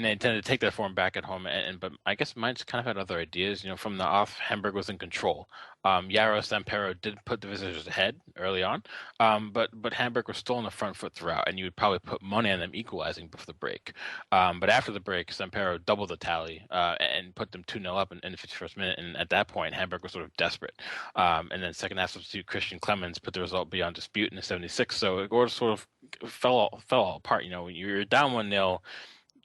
they intended to take that form back at home. But I guess Mainz kind of had other ideas. From the off, Hamburg was in control. Yaro Sampero did put the visitors ahead early on, but Hamburg was still on the front foot throughout, and you would probably put money on them equalizing before the break. But after the break, Sampero doubled the tally and put them 2-0 up in the 51st minute, and at that point, Hamburg was sort of desperate. And then second half substitute Christian Clemens put the result beyond dispute in the 76th, so it sort of fell all apart. When you're down 1-0,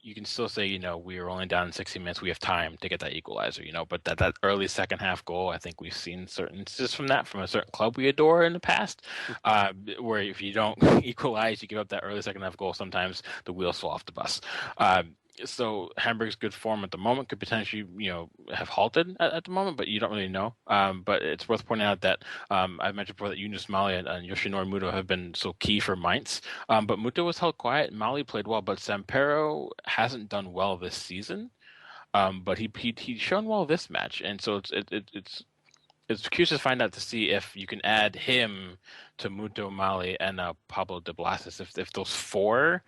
you can still say, we were only down in 60 minutes. We have time to get that equalizer, but that early second half goal, I think we've seen certain instances from a certain club we adore in the past, where if you don't equalize, you give up that early second half goal, sometimes the wheels fall off the bus. So Hamburg's good form at the moment could potentially, have halted at the moment, but you don't really know. But it's worth pointing out that I've mentioned before that Yunus Mali and Yoshinori Muto have been so key for Mainz. But Muto was held quiet. Mali played well, but Sampero hasn't done well this season. But he's shown well this match, and so it's curious to find out to see if you can add him to Muto, Mali, and Pablo de Blasis. If those four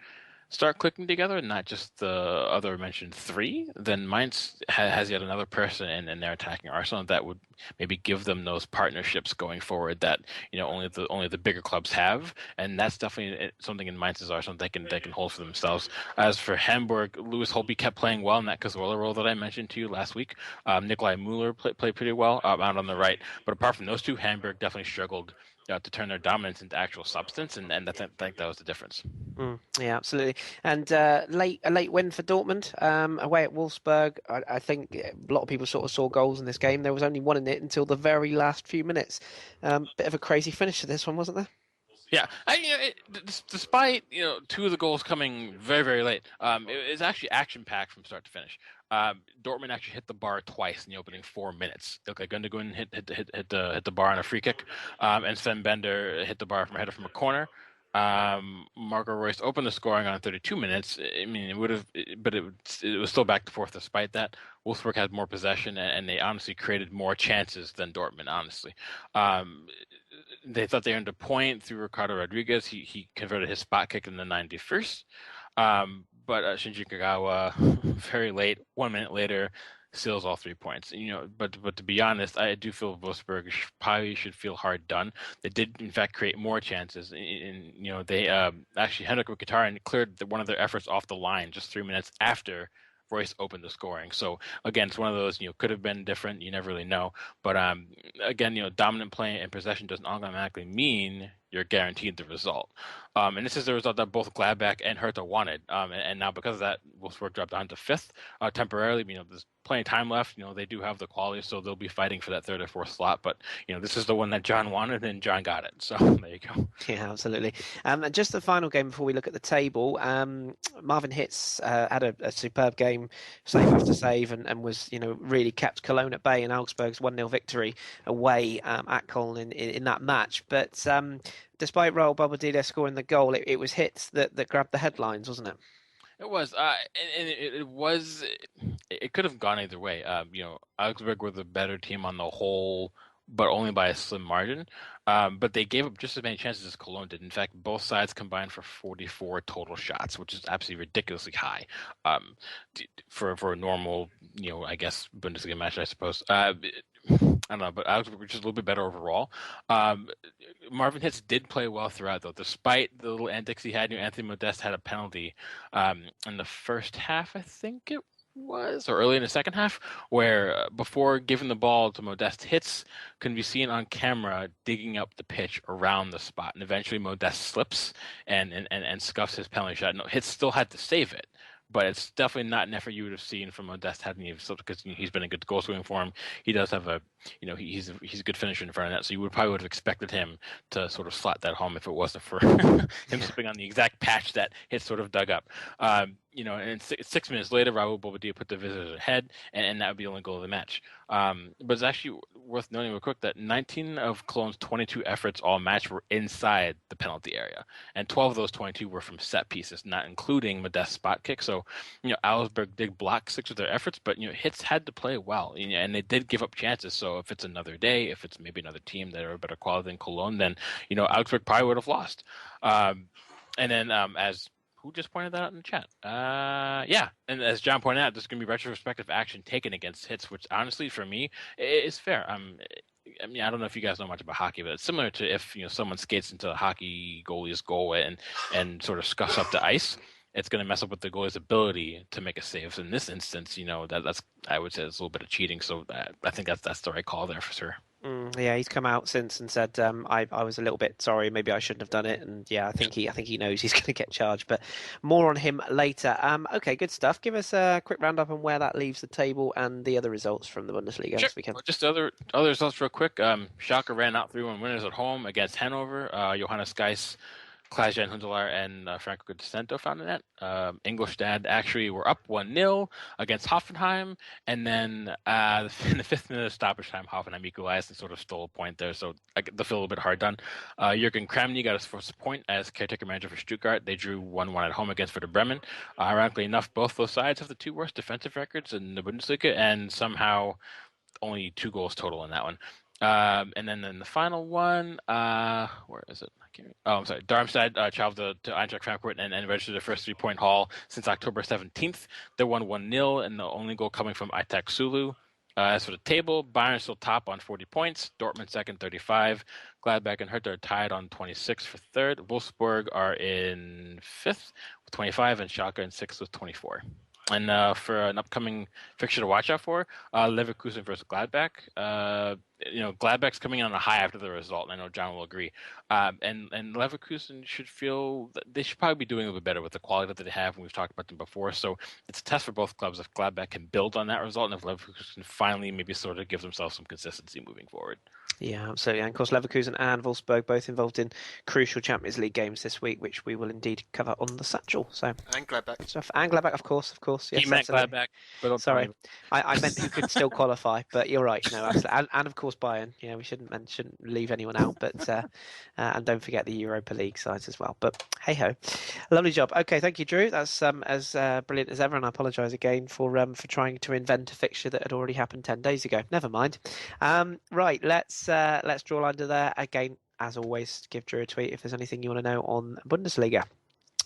start clicking together, not just the other mentioned three, then Mainz has yet another person in their attacking arsenal that would maybe give them those partnerships going forward that only the bigger clubs have, and that's definitely something in Mainz's arsenal they can hold for themselves. As for Hamburg, Louis Holby kept playing well in that Cazorla role that I mentioned to you last week. Nikolai Mueller played pretty well out on the right, but apart from those two, Hamburg definitely struggled to turn their dominance into actual substance, and I think that was the difference. Yeah, absolutely. And a late win for Dortmund away at Wolfsburg. I think a lot of people sort of saw goals in this game. There was only one in it until the very last few minutes. Bit of a crazy finish to this one, wasn't there? Yeah, despite two of the goals coming very, very late, it was actually action packed from start to finish. Dortmund actually hit the bar twice in the opening 4 minutes. Okay, Gundogan hit the bar on a free kick, and Sven Bender hit the bar from a header from a corner. Marco Reus opened the scoring on 32 minutes. I mean, it would have, but it was still back and forth despite that. Wolfsburg had more possession, and they honestly created more chances than Dortmund, honestly. They thought they earned a point through Ricardo Rodriguez. He converted his spot kick in the 91st. But Shinji Kagawa, very late, 1 minute later, seals all 3 points. But to be honest, I do feel Wolfsburg probably should feel hard done. They did, in fact, create more chances. They actually Henrik Mkhitaryan cleared one of their efforts off the line just 3 minutes after Royce opened the scoring. So again, it's one of those, could have been different. You never really know. But again, dominant play and possession doesn't automatically mean you're guaranteed the result. And this is the result that both Gladbach and Hertha wanted. And now because of that, Wolfsburg dropped down to fifth temporarily. There's plenty of time left. They do have the quality, so they'll be fighting for that third or fourth slot. But this is the one that John wanted, and John got it. So there you go. Yeah, absolutely. And just the final game before we look at the table. Marvin Hitz had a superb game, save after save, and was really kept Cologne at bay in Augsburg's 1-0 victory away at Cologne in that match. But despite Raul Bobadilla scoring the goal, it was Hitz that grabbed the headlines, wasn't it? It was, and it was. It could have gone either way. Augsburg were the better team on the whole, but only by a slim margin. But they gave up just as many chances as Cologne did. In fact, both sides combined for 44 total shots, which is absolutely ridiculously high for a normal, I guess Bundesliga match, I suppose. I don't know, but Augsburg were just a little bit better overall. Marvin Hitz did play well throughout, though. Despite the little antics he had, Anthony Modeste had a penalty in the first half, I think it was, or early in the second half, where before giving the ball to Modeste, Hitz can be seen on camera digging up the pitch around the spot, and eventually Modeste slips and scuffs his penalty shot. No, Hitz still had to save it. But it's definitely not an effort you would have seen from Modeste hadn't he slipped, because he's been a good goal scoring for him. He does have a he's a good finisher in front of that, so you probably would have expected him to sort of slot that home if it wasn't for him slipping on the exact patch that Hits sort of dug up. And 6 minutes later, Raul Bobadilla put the visitors ahead, and that would be the only goal of the match. But it's actually worth noting real quick that 19 of Cologne's 22 efforts all match were inside the penalty area, and 12 of those 22 were from set pieces, not including Modest's spot kick. So, Augsburg did block 6 of their efforts, but Hits had to play well, and they did give up chances. So if it's another day, if it's maybe another team that are a better quality than Cologne, then Augsburg probably would have lost. And then as who just pointed that out in the chat? Yeah, and as John pointed out, there's going to be retrospective action taken against Hits, which honestly, for me, is fair. I don't know if you guys know much about hockey, but it's similar to if someone skates into a hockey goalie's goal and sort of scuffs up the ice. It's going to mess up with the goalie's ability to make a save. So in this instance, that's I would say it's a little bit of cheating. So I think that's the right call there for sure. Yeah, he's come out since and said I was a little bit sorry, maybe I shouldn't have done it, and yeah, I think he knows he's going to get charged, but more on him later. Okay, good stuff. Give us a quick roundup on where that leaves the table and the other results from the Bundesliga this weekend. Well, just the other results real quick. Schalke ran out 3-1 winners at home against Hanover. Johannes Geis, Klaas-Jan Huntelaar, and Franco Decento found in that. Ingolstadt actually were up 1-0 against Hoffenheim, and then in the 5th minute of stoppage time, Hoffenheim equalized and sort of stole a point there, so they feel a little bit hard done. Jürgen Kramny got his first point as caretaker manager for Stuttgart. They drew 1-1 at home against Werder Bremen. Ironically enough, both those sides have the 2 worst defensive records in the Bundesliga, and somehow only 2 goals total in that one. And then in the final one, where is it? I'm sorry. Darmstadt traveled to Eintracht Frankfurt and registered their first 3-point haul since October 17th. They won 1-0, and the only goal coming from Aitak Sulu. As for the table, Bayern still top on 40 points. Dortmund second, 35. Gladbach and Hertha are tied on 26 for third. Wolfsburg are in 5th with 25, and Schalke in 6th with 24. And for an upcoming fixture to watch out for, Leverkusen versus Gladbach. Gladbach's coming in on a high after the result, and I know John will agree. And Leverkusen should feel that they should probably be doing a little bit better with the quality that they have, and we've talked about them before. So it's a test for both clubs if Gladbach can build on that result, and if Leverkusen finally maybe sort of give themselves some consistency moving forward. Yeah, absolutely. And of course, Leverkusen and Wolfsburg both involved in crucial Champions League games this week, which we will indeed cover on the Satchel. So and Gladbach. Stuff. And Gladbach, of course. Yes, he meant Gladbach. But sorry, I meant who could still qualify, but you're right. No, absolutely. And of course, Bayern. Yeah, we shouldn't leave anyone out, but and don't forget the Europa League sides as well. But hey ho, lovely job. Okay, thank you, Drew. That's as brilliant as ever, and I apologise again for trying to invent a fixture that had already happened 10 days ago. Never mind. Right, let's draw a line to there again. As always, give Drew a tweet if there's anything you want to know on Bundesliga.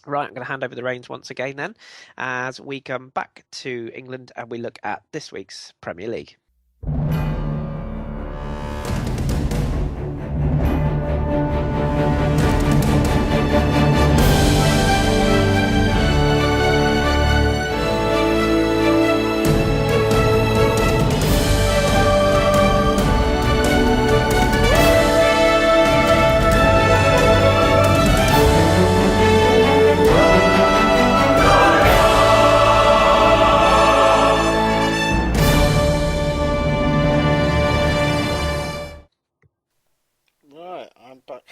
Right, I'm going to hand over the reins once again then, as we come back to England and we look at this week's Premier League.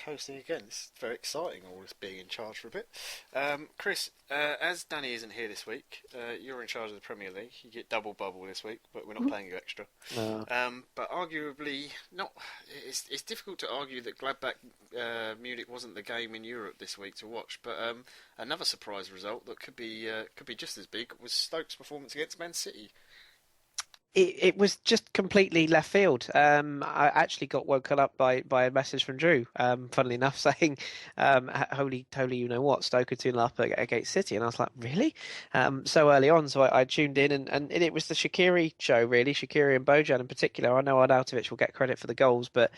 Hosting again. It's very exciting, all this being in charge for a bit. Kris, as Danny isn't here this week, you're in charge of the Premier League. You get double bubble this week, but we're not paying you extra. But arguably, not. It's difficult to argue that Gladbach Munich wasn't the game in Europe this week to watch. But another surprise result that could be just as big was Stoke's performance against Man City. It was just completely left field. I actually got woken up by a message from Drew, funnily enough, saying, holy, you know what, Stoke are 2-0 up against City. And I was like, really? So early on. So I tuned in and it was the Shaqiri show, really. Shaqiri and Bojan in particular. I know Arnautovic will get credit for the goals, but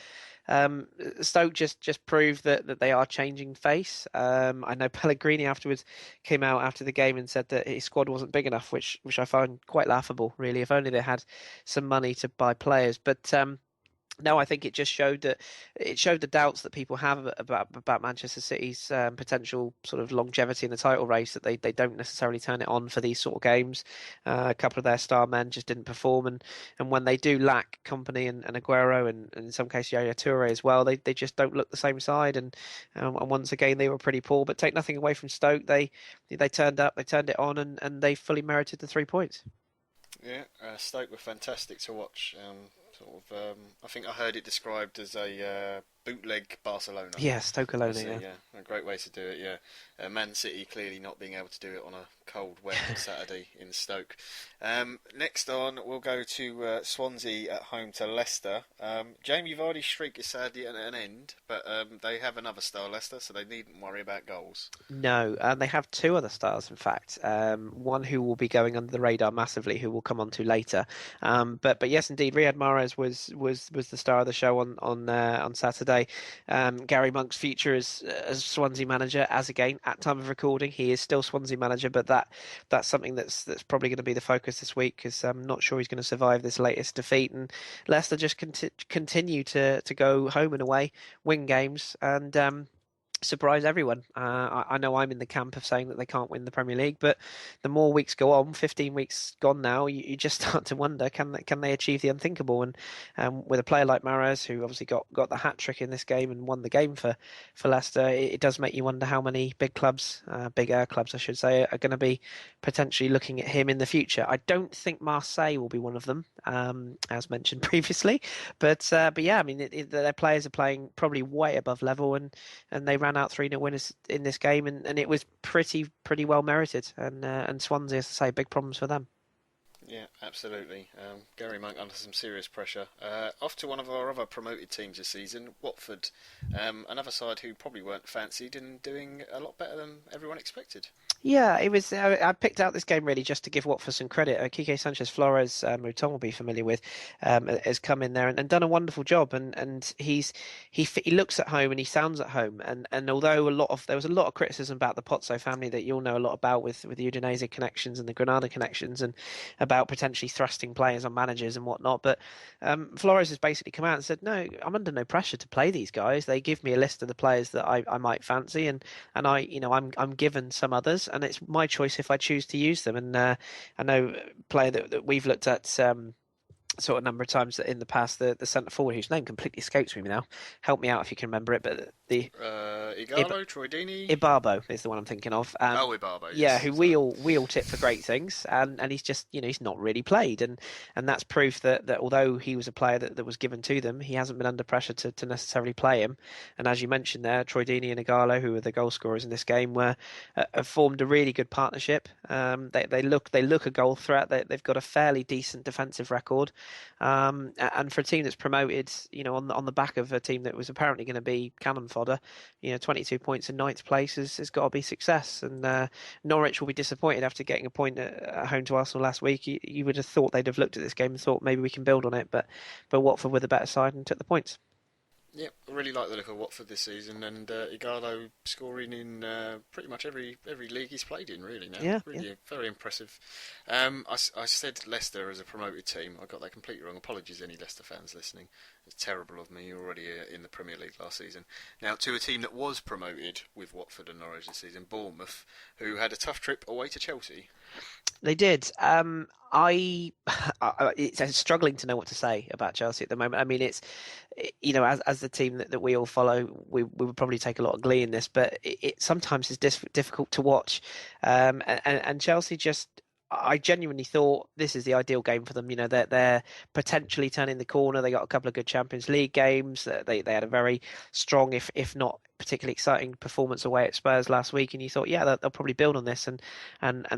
Stoke just proved that they are changing face. I know Pellegrini afterwards came out after the game and said that his squad wasn't big enough, which I find quite laughable, really. If only they had some money to buy players. But No, I think it just showed the doubts that people have about Manchester City's potential sort of longevity in the title race, that they don't necessarily turn it on for these sort of games. A couple of their star men just didn't perform, and when they do lack Company and Aguero and in some cases Yaya Toure as well, they just don't look the same side. And once again they were pretty poor. But take nothing away from Stoke, they turned up, they turned it on, and they fully merited the 3 points. Yeah, Stoke were fantastic to watch. I think I heard it described as a bootleg Barcelona. Yeah, Stoke alone, yeah. Yeah, a great way to do it. Yeah, Man City clearly not being able to do it on a cold, wet Saturday in Stoke. Next on, we'll go to Swansea at home to Leicester. Jamie Vardy's streak is sadly at an end, but they have another star, Leicester, so they needn't worry about goals. No, they have two other stars, in fact. One who will be going under the radar massively, who we'll come on to later. But yes, indeed, Riyad Mahrez was the star of the show on Saturday. Gary Monk's future as Swansea manager, as again at time of recording, he is still Swansea manager, but that's something that's probably going to be the focus this week, because I'm not sure he's going to survive this latest defeat. And Leicester just continue to go home and away, win games, and surprise everyone. I know I'm in the camp of saying that they can't win the Premier League, but the more weeks go on, 15 weeks gone now, you just start to wonder, can they achieve the unthinkable? And with a player like Mahrez, who obviously got the hat trick in this game and won the game for Leicester, it does make you wonder how many bigger clubs I should say, are going to be potentially looking at him in the future. I don't think Marseille will be one of them, as mentioned previously, but yeah, I mean their players are playing probably way above level, and they ran out 3-0 winners in this game, and it was pretty well merited. And Swansea, as I say, big problems for them. Yeah, absolutely. Gary Monk under some serious pressure. Off to one of our other promoted teams this season, Watford. Another side who probably weren't fancied and doing a lot better than everyone expected. Yeah, it was. I picked out this game really just to give Watford some credit. Kike Sanchez Flores, who Tom will be familiar with, has come in there and done a wonderful job. And he looks at home and he sounds at home. And although there was a lot of criticism about the Pozzo family that you'll know a lot about with the Udinese connections and the Granada connections, and about potentially thrusting players on managers and whatnot, but Flores has basically come out and said, no, I'm under no pressure to play these guys. They give me a list of the players that I might fancy, and I'm given some others, and it's my choice if I choose to use them. And I know a player that we've looked at sort of number of times in the past, the centre forward whose name completely escapes me now. Help me out if you can remember it. But the Igalo, Troy Deeney, Ibarbo is the one I'm thinking of. Ibarbo. Yes. Yeah, who we all tip for great things, and he's just he's not really played, and that's proof that although he was a player that was given to them, he hasn't been under pressure to necessarily play him. And as you mentioned there, Troy Deeney and Igalo, who are the goal scorers in this game, have formed a really good partnership. They look a goal threat. They've got a fairly decent defensive record. And for a team that's promoted, on the back of a team that was apparently going to be cannon fodder, 22 points in ninth place has got to be success. And Norwich will be disappointed after getting a point at home to Arsenal last week. You would have thought they'd have looked at this game and thought maybe we can build on it, but Watford were the better side and took the points. Yeah, I really like the look of Watford this season, and Igalo scoring in pretty much every league he's played in, really now. Yeah, really very impressive. I said Leicester as a promoted team. I got that completely wrong. Apologies, any Leicester fans listening. It's terrible of me. You're already in the Premier League last season. Now to a team that was promoted with Watford and Norwich this season, Bournemouth, who had a tough trip away to Chelsea. They did. It's struggling to know what to say about Chelsea at the moment. I mean, it's as the team that we all follow, we would probably take a lot of glee in this, but it sometimes is difficult to watch. And Chelsea just, I genuinely thought this is the ideal game for them. They're potentially turning the corner. They got a couple of good Champions League games. They had a very strong, if not particularly exciting performance away at Spurs last week, and you thought, yeah, they'll probably build on this. And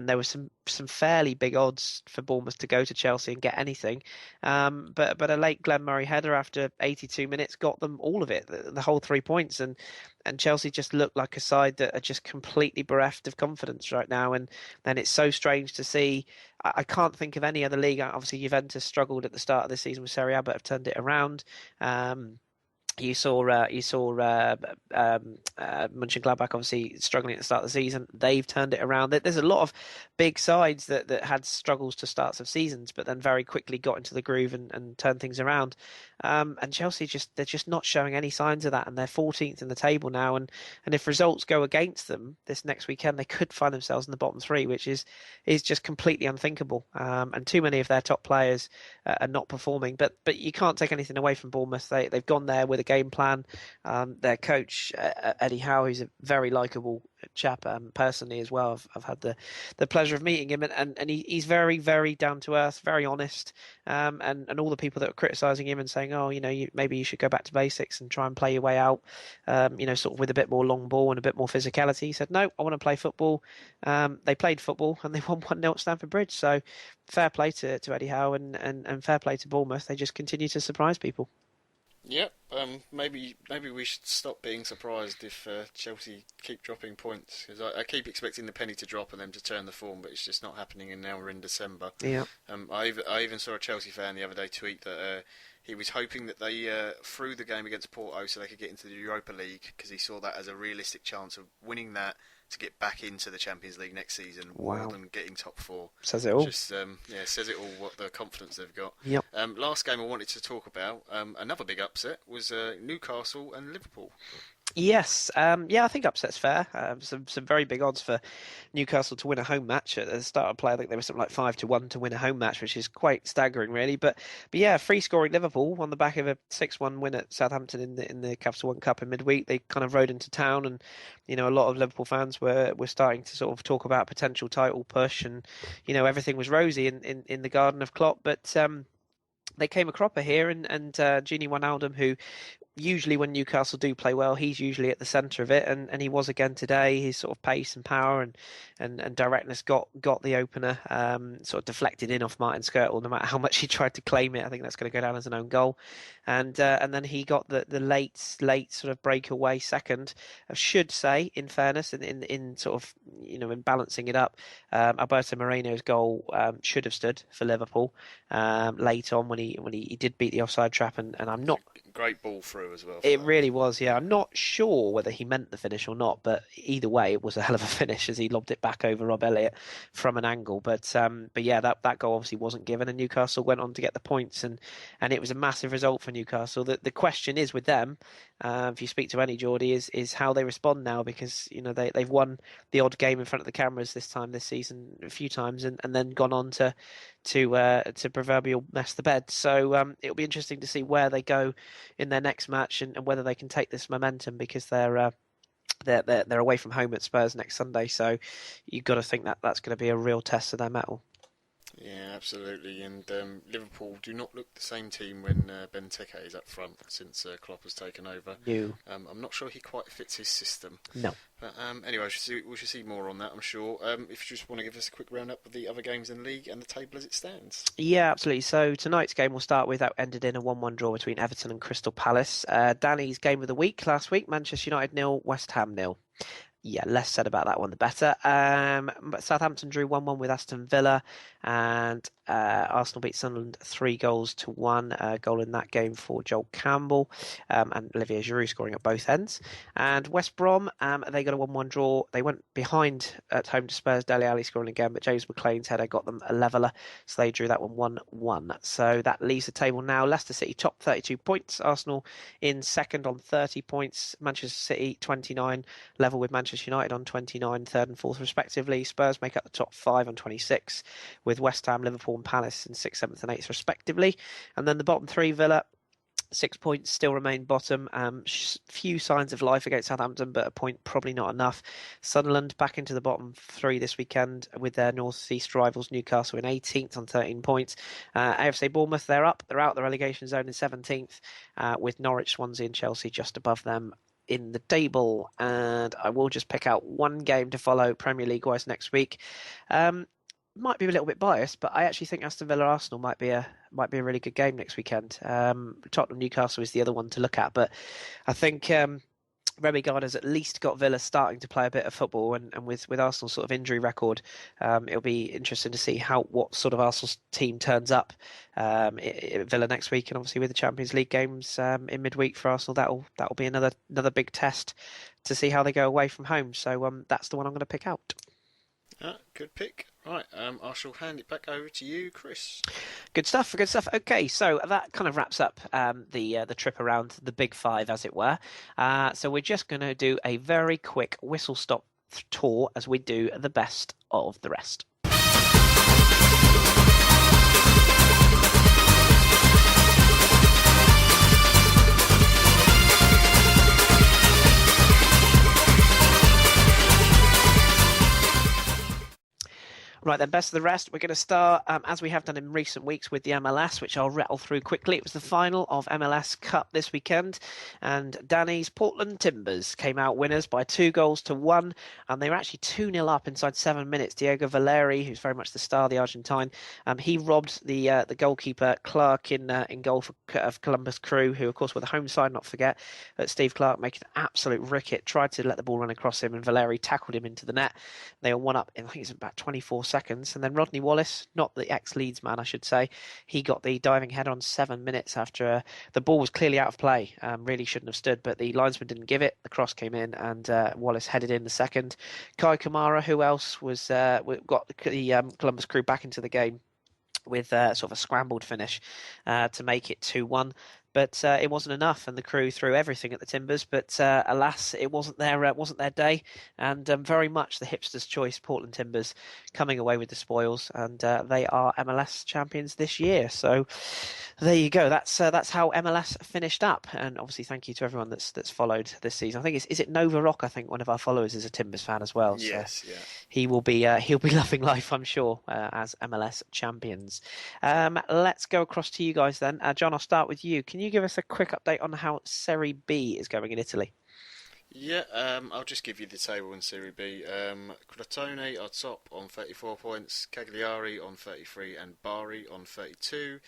there were some fairly big odds for Bournemouth to go to Chelsea and get anything. But a late Glenn Murray header after 82 minutes got them all of it, the whole 3 points. And Chelsea just look like a side that are just completely bereft of confidence right now. And then it's so strange to see. I can't think of any other league. Obviously, Juventus struggled at the start of the season with Serie A, but have turned it around. Mönchengladbach obviously struggling at the start of the season. They've turned it around. There's a lot of big sides that had struggles to starts of seasons, but then very quickly got into the groove and turned things around. And Chelsea they're just not showing any signs of that, and they're 14th in the table now. And if results go against them this next weekend, they could find themselves in the bottom three, which is just completely unthinkable. And too many of their top players are not performing. But you can't take anything away from Bournemouth. They've gone there with a game plan. Their coach Eddie Howe, who's a very likable chap personally as well. I've had the pleasure of meeting him, and he's very, very down to earth, very honest. And all the people that were criticising him and saying, oh, maybe you should go back to basics and try and play your way out, sort of with a bit more long ball and a bit more physicality. He said, no, I want to play football. They played football and they won 1-0 at Stamford Bridge. So fair play to Eddie Howe and fair play to Bournemouth. They just continue to surprise people. Yep. Maybe we should stop being surprised if Chelsea keep dropping points, because I keep expecting the penny to drop and them to turn the form, but it's just not happening. And now we're in December. Yeah. I even saw a Chelsea fan the other day tweet that he was hoping that they threw the game against Porto so they could get into the Europa League, because he saw that as a realistic chance of winning that to get back into the Champions League next season, more than getting top four. Says it all. Just says it all, what the confidence they've got. Yep. Last game I wanted to talk about, another big upset, was Newcastle and Liverpool. Yes, I think upset's fair. Some very big odds for Newcastle to win a home match at the start of play. I think they were something like 5-1 to win a home match, which is quite staggering, really. But yeah, free scoring Liverpool on the back of a 6-1 win at Southampton in the Capital One Cup in midweek. They kind of rode into town, and a lot of Liverpool fans were starting to sort of talk about potential title push, and everything was rosy in the garden of Klopp, but. They came a cropper here, and Gini Wijnaldum, who usually when Newcastle do play well, he's usually at the centre of it, and he was again today. His sort of pace and power and directness got the opener, sort of deflected in off Martin Skrtel, no matter how much he tried to claim it. I think that's going to go down as an own goal, and then he got the late sort of breakaway second. I should say, in fairness, in sort of in balancing it up, Alberto Moreno's goal should have stood for Liverpool late on when he did beat the offside trap, and I'm not. Great ball through as well. It really was, yeah. I'm not sure whether he meant the finish or not, but either way, it was a hell of a finish as he lobbed it back over Rob Elliott from an angle. But yeah, that goal obviously wasn't given, and Newcastle went on to get the points, and it was a massive result for Newcastle. The question is with them, if you speak to any Geordie, is how they respond now, because they've won the odd game in front of the cameras this season a few times, and then gone on to proverbial mess the bed. So it'll be interesting to see where they go in their next match, and whether they can take this momentum, because they're away from home at Spurs next Sunday. So you've got to think that that's going to be a real test of their mettle. Yeah, absolutely. And Liverpool do not look the same team when Benteke is up front since Klopp has taken over. No. I'm not sure he quite fits his system. No. But anyway, we should see more on that, I'm sure. If you just want to give us a quick roundup of the other games in the league and the table as it stands. Yeah, absolutely. So tonight's game we'll start with that ended in a 1-1 draw between Everton and Crystal Palace. Danny's game of the week last week, Manchester United 0, West Ham 0. Yeah, less said about that one, the better. But Southampton drew 1-1 with Aston Villa, and Arsenal beat Sunderland 3-1. A goal in that game for Joel Campbell, and Olivier Giroud scoring at both ends. And West Brom, they got a 1-1 draw. They went behind at home to Spurs, Dele Alli scoring again, but James McLean's header got them a leveller, so they drew that one 1-1. So that leaves the table now. Leicester City top 32 points, Arsenal in second on 30 points, Manchester City 29, level with Manchester United on 29, third and fourth respectively. Spurs make up the top 5 on 26, with West Ham, Liverpool and Palace in 6th, 7th and 8th respectively. And then the bottom 3, Villa, 6 points, still remain bottom. Few signs of life against Southampton, but a point probably not enough. Sunderland back into the bottom 3 this weekend with their North East rivals Newcastle in 18th on 13 points. AFC Bournemouth, they're up. They're out the relegation zone in 17th, with Norwich, Swansea and Chelsea just above them in the table. And I will just pick out one game to follow Premier League wise next week. Might be a little bit biased, but I actually think Aston Villa Arsenal might be a really good game next weekend. Tottenham Newcastle is the other one to look at, but I think Remy Gardner's at least got Villa starting to play a bit of football, and with Arsenal's sort of injury record, it'll be interesting to see what sort of Arsenal's team turns up at Villa next week, and obviously with the Champions League games in midweek for Arsenal, that'll be another big test to see how they go away from home. So that's the one I'm going to pick out. Good pick. Right, I shall hand it back over to you, Kris. Good stuff. Okay, so that kind of wraps up the trip around the Big Five, as it were. So we're just going to do a very quick whistle-stop tour as we do the best of the rest. Right then, best of the rest. We're going to start, as we have done in recent weeks, with the MLS, which I'll rattle through quickly. It was the final of MLS Cup this weekend, and Danny's Portland Timbers came out winners by 2-1, and they were actually 2-0 up inside 7 minutes. Diego Valeri, who's very much the star of the Argentine, he robbed the goalkeeper Clark in goal of Columbus Crew, who of course were the home side, not forget. But Steve Clark, making an absolute ricket, tried to let the ball run across him, and Valeri tackled him into the net. They were 1-up in, I think it's about 24 seconds, and then Rodney Wallace, not the ex-Leeds man I should say, he got the diving header on 7 minutes after the ball was clearly out of play, really shouldn't have stood, but the linesman didn't give it. The cross came in, and Wallace headed in the second. Kai Kamara, who else was got the Columbus Crew back into the game with sort of a scrambled finish to make it 2-1. But it wasn't enough, and the Crew threw everything at the Timbers. But alas, it wasn't their day, and very much the hipsters' choice. Portland Timbers coming away with the spoils, and they are MLS champions this year. So there you go. That's how MLS finished up. And obviously, thank you to everyone that's followed this season. I think is it Nova Rock? I think one of our followers is a Timbers fan as well. Yes, so yeah. He'll be loving life, I'm sure, as MLS champions. Let's go across to you guys then. John, I'll start with you. Can you give us a quick update on how Serie B is going in Italy? Yeah, I'll just give you the table in Serie B. Crotone are top on 34 points, Cagliari on 33 and Bari on 32.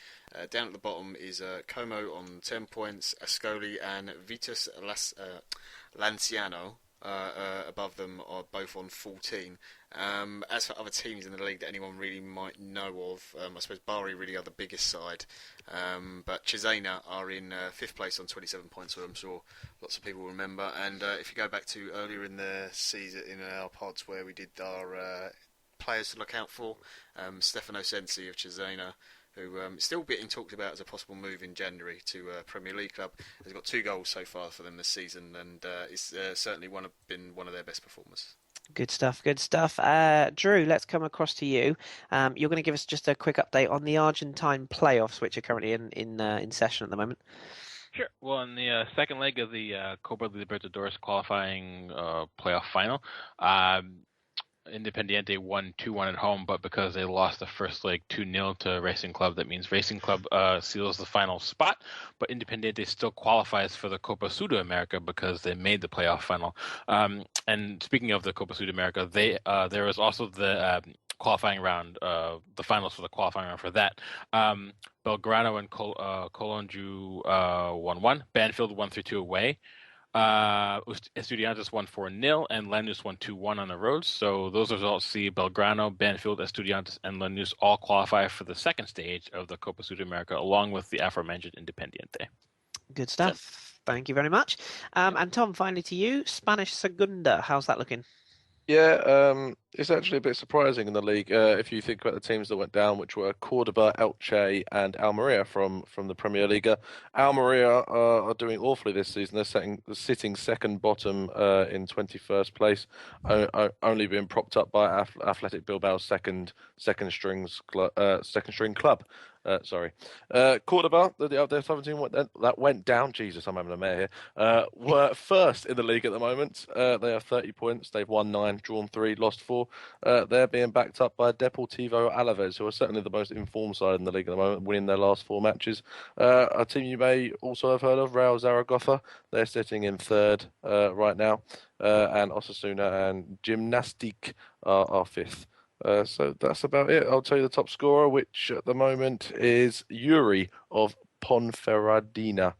Down at the bottom is Como on 10 points, Ascoli and Vitus Lanciano above them are both on 14. As for other teams in the league that anyone really might know of, I suppose Bari really are the biggest side. But Cesena are in 5th place on 27 points, who I'm sure lots of people remember. And if you go back to earlier in the season, in our pods where we did our players to look out for, Stefano Sensi of Cesena, who is still getting talked about as a possible move in January to a Premier League club, has got 2 goals so far for them this season, and is certainly been one of their best performers. Good stuff. Drew, let's come across to you. You're going to give us just a quick update on the Argentine playoffs, which are currently in session at the moment. Sure. Well, in the second leg of the Copa Libertadores qualifying playoff final, Independiente won 2-1 at home, but because they lost the first leg 2-0 to Racing Club, that means Racing Club seals the final spot, but Independiente still qualifies for the Copa Sudamerica because they made the playoff final. And speaking of the Copa Sudamerica, there was also the qualifying round, the finals for the qualifying round for that. Belgrano and Colón drew 1-1. Banfield won 3-2 away. Estudiantes won 4-0 and Lanús won 2-1 on the road. So those results see Belgrano, Banfield, Estudiantes, and Lanús all qualify for the second stage of the Copa Sudamerica, along with the aforementioned Independiente. Good stuff. Thank you very much. And Tom, finally to you, Spanish Segunda. How's that looking? Yeah, it's actually a bit surprising in the league if you think about the teams that went down, which were Cordoba, Elche, and Almeria from the Premier Liga. Almeria are doing awfully this season. They're sitting second bottom in 21st place, only being propped up by Athletic Bilbao's second string club. Cordoba, the other 17 that went down. Jesus, I'm having a mare here. Were first in the league at the moment. They have 30 points. They've won 9, drawn 3, lost 4. They're being backed up by Deportivo Alaves, who are certainly the most informed side in the league at the moment, winning their last 4 matches. A team you may also have heard of, Real Zaragoza. They're sitting in 3rd right now, and Osasuna and Gimnastic are 5th. So that's about it. I'll tell you the top scorer, which at the moment is Yuri of Ponferradina.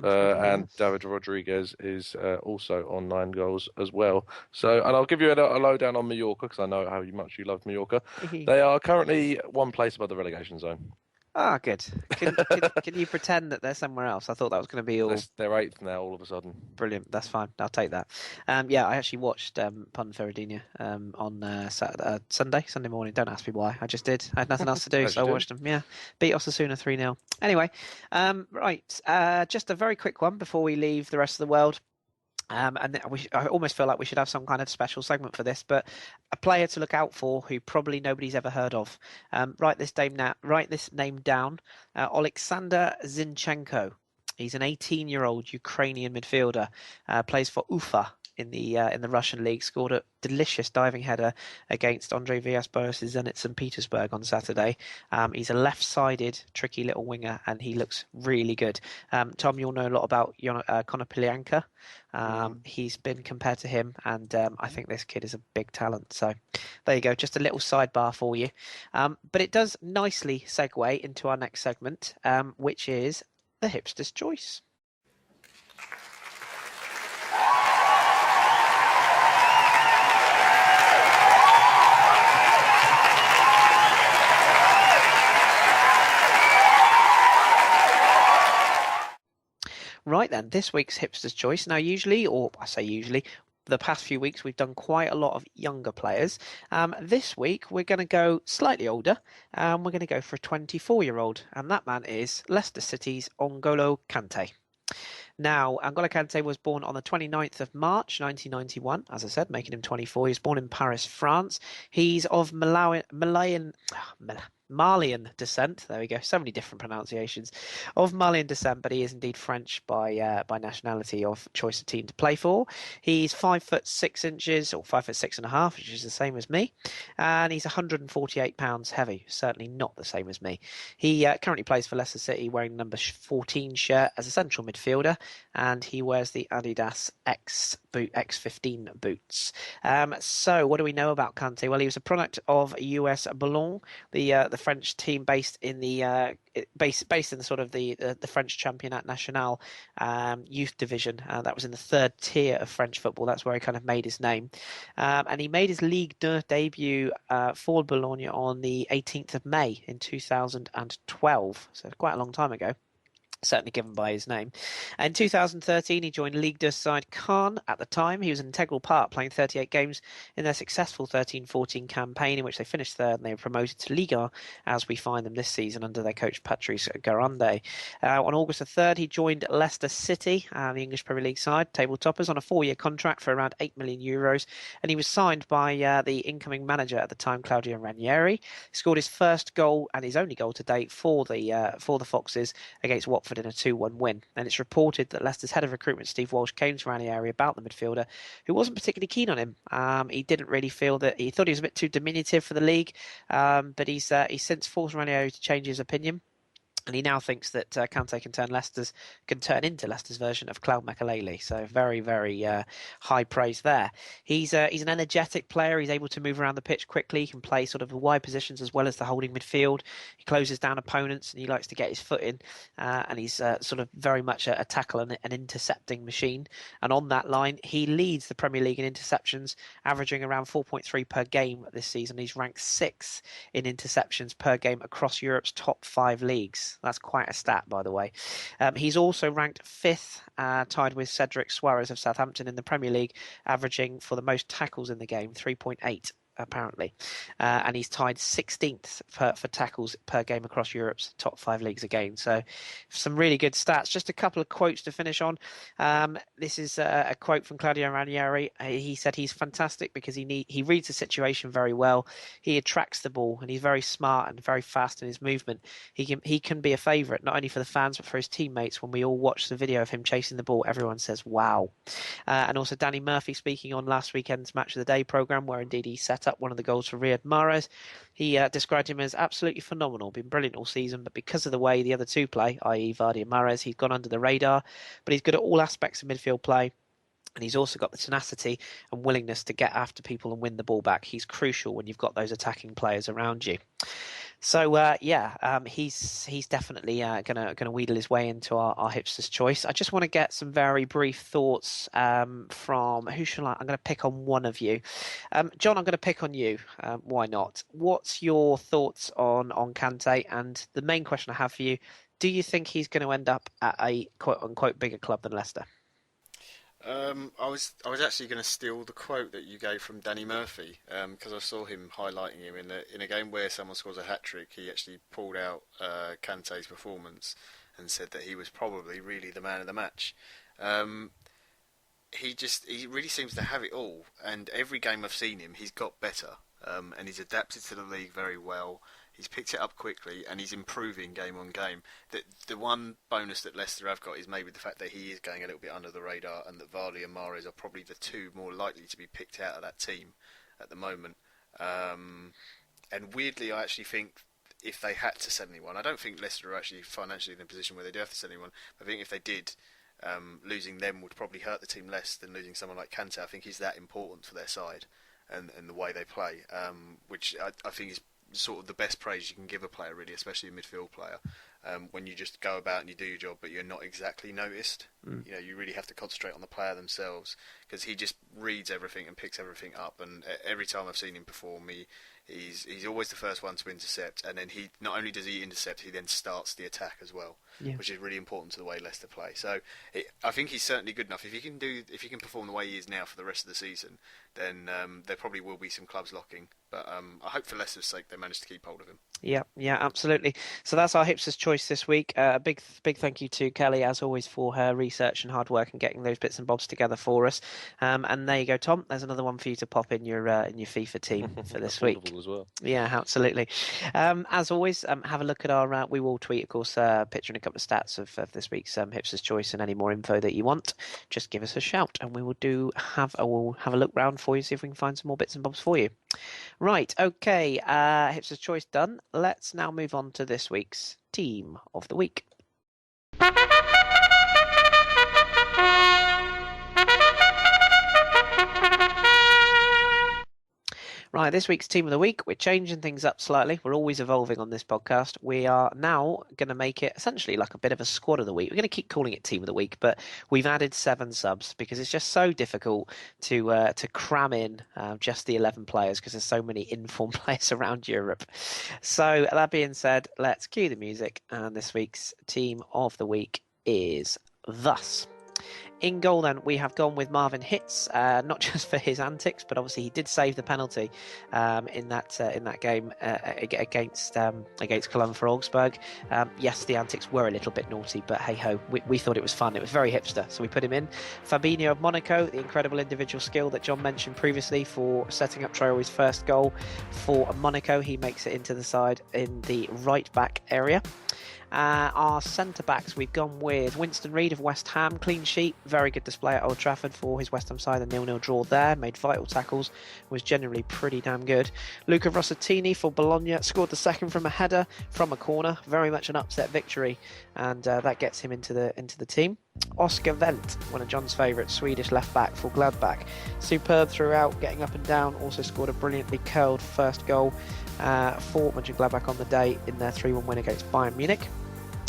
and David Rodriguez is also on 9 goals as well. So, and I'll give you a lowdown on Mallorca because I know how much you love Mallorca. They are currently one place above the relegation zone. Ah, good. Can you pretend that they're somewhere else? I thought that was going to be all. They're 8th now, all of a sudden. Brilliant. That's fine. I'll take that. Yeah, I actually watched Ponferradina on Sunday morning. Don't ask me why. I just did. I had nothing else to do, so I watched them. Yeah, beat Osasuna 3-0. Anyway, right. Just a very quick one before we leave the rest of the world. And I almost feel like we should have some kind of special segment for this, but a player to look out for who probably nobody's ever heard of. Write this name down. Alexander Zinchenko. He's an 18-year-old Ukrainian midfielder. Plays for Ufa in the Russian league. Scored a delicious diving header against Andrei Villas-Boas' Zenit St. Petersburg on Saturday. He's a left-sided, tricky little winger, and he looks really good. Tom, you'll know a lot about Konoplyanka. He's been compared to him, and I think this kid is a big talent. So there you go, just a little sidebar for you. But it does nicely segue into our next segment, which is the Hipster's Choice. Right then, this week's Hipster's Choice. Now, usually, or I say usually, the past few weeks we've done quite a lot of younger players. This week we're going to go slightly older. We're going to go for a 24-year-old, and that man is Leicester City's N'Golo Kante. Now, N'Golo Kante was born on the 29th of March, 1991, as I said, making him 24. He was born in Paris, France. He's of Malian descent. There we go. So many different pronunciations. Of Malian descent, but he is indeed French by nationality of choice of team to play for. He's 5'6" or 5'6.5", which is the same as me, and he's 148 pounds heavy. Certainly not the same as me. He currently plays for Leicester City, wearing number 14 shirt as a central midfielder, and he wears the Adidas X15 boots. So what do we know about Kante? Well, he was a product of US Boulogne, the French team based in the sort of the French Championnat National youth division. That was in the third tier of French football. That's where he kind of made his name. And he made his Ligue 2 debut for Boulogne on the 18th of May in 2012. So quite a long time ago. Certainly given by his name. In 2013, he joined Ligue 2 side Caen. At the time, he was an integral part, playing 38 games in their successful 13-14 campaign, in which they finished third and they were promoted to Ligue 1, as we find them this season under their coach Patrice Garande. On August the 3rd, he joined Leicester City, the English Premier League side, table toppers, on a 4-year contract for around €8 million, and he was signed by the incoming manager at the time, Claudio Ranieri. He scored his first goal and his only goal to date for the Foxes against Watford in a 2-1 win. And it's reported that Leicester's head of recruitment, Steve Walsh, came to Ranieri about the midfielder, who wasn't particularly keen on him. He didn't really feel that he thought he was a bit too diminutive for the league, but he's since forced Ranieri to change his opinion. And he now thinks that Kante can turn into Leicester's version of Claude Makelele. So very, very high praise there. He's an energetic player. He's able to move around the pitch quickly. He can play sort of the wide positions as well as the holding midfield. He closes down opponents and he likes to get his foot in. And he's sort of very much a tackle and an intercepting machine. And on that line, he leads the Premier League in interceptions, averaging around 4.3 per game this season. He's ranked 6th in interceptions per game across Europe's top 5 leagues. That's quite a stat, by the way. He's also ranked 5th, tied with Cedric Suarez of Southampton in the Premier League, averaging for the most tackles in the game, 3.8. Apparently, and he's tied 16th for tackles per game across Europe's top 5 leagues again. So some really good stats. Just a couple of quotes to finish on. This is a quote from Claudio Ranieri. He said he's fantastic because he reads the situation very well. He attracts the ball and he's very smart and very fast in his movement. He can be a favourite not only for the fans but for his teammates. When we all watch the video of him chasing the ball, everyone says wow. And also Danny Murphy speaking on last weekend's Match of the Day programme, where indeed he set up one of the goals for Riyad Mahrez. He described him as absolutely phenomenal, been brilliant all season, but because of the way the other two play, i.e. Vardy and Mahrez, he's gone under the radar, but he's good at all aspects of midfield play. And he's also got the tenacity and willingness to get after people and win the ball back. He's crucial when you've got those attacking players around you. So he's definitely gonna wheedle his way into our hipsters choice. I just want to get some very brief thoughts from who shall I? I'm going to pick on one of you, John. I'm going to pick on you. Why not? What's your thoughts on Kante? And the main question I have for you: do you think he's going to end up at a quote unquote bigger club than Leicester? I was actually going to steal the quote that you gave from Danny Murphy because I saw him highlighting him in a game where someone scores a hat trick. He actually pulled out Kante's performance and said that he was probably really the man of the match. Um, he really seems to have it all, and every game I've seen him, he's got better, and he's adapted to the league very well. He's picked it up quickly, and he's improving game on game. The one bonus that Leicester have got is maybe the fact that he is going a little bit under the radar, and that Vardy and Mahrez are probably the two more likely to be picked out of that team at the moment. And weirdly, I actually think if they had to sell anyone, I don't think Leicester are actually financially in a position where they do have to sell anyone. I think if they did, losing them would probably hurt the team less than losing someone like Kante. I think he's that important for their side and the way they play, which I think is sort of the best praise you can give a player, really, especially a midfield player. When you just go about and you do your job, but you're not exactly noticed. You know, you really have to concentrate on the player themselves because he just reads everything and picks everything up. And every time I've seen him perform, he's always the first one to intercept, and then he not only does he intercept, he then starts the attack as well, which is really important to the way Leicester play. So I think he's certainly good enough. If he can perform the way he is now for the rest of the season, then there probably will be some clubs locking. But I hope for Leicester's sake they manage to keep hold of him. Yeah, absolutely. So that's our hipsters choice this week. A big thank you to Kelly, as always, for her research and hard work and getting those bits and bobs together for us. And there you go, Tom. There's another one for you to pop in your FIFA team for this week as well. Yeah, absolutely. As always, have a look at our. We will tweet, of course, a picture and a couple of stats of this week's hipsters choice, and any more info that you want, just give us a shout, and we will we'll have a look round for you, see if we can find some more bits and bobs for you. Right, okay, hipsters choice done. Let's now move on to this week's team of the week. Right, this week's team of the week, we're changing things up slightly. We're always evolving on this podcast. We are now going to make it essentially like a bit of a squad of the week. We're going to keep calling it team of the week, but we've added 7 subs because it's just so difficult to cram in just the 11 players because there's so many informed players around Europe. So that being said, let's cue the music, and this week's team of the week is thus. In goal, then, we have gone with Marvin Hitz, not just for his antics, but obviously he did save the penalty in that game against Cologne for Augsburg. Yes, the antics were a little bit naughty, but hey ho, we thought it was fun. It was very hipster, so we put him in. Fabinho of Monaco, the incredible individual skill that John mentioned previously for setting up Traore's first goal for Monaco. He makes it into the side in the right back area. Our centre-backs, we've gone with Winston Reid of West Ham, clean sheet, very good display at Old Trafford for his West Ham side, a 0-0 draw there, made vital tackles, was generally pretty damn good. Luca Rossettini for Bologna, scored the second from a header from a corner, very much an upset victory, and that gets him into the team. Oscar Wendt, one of John's favourites, Swedish left-back for Gladbach, superb throughout, getting up and down, also scored a brilliantly curled first goal for Mönchengladbach on the day in their 3-1 win against Bayern Munich.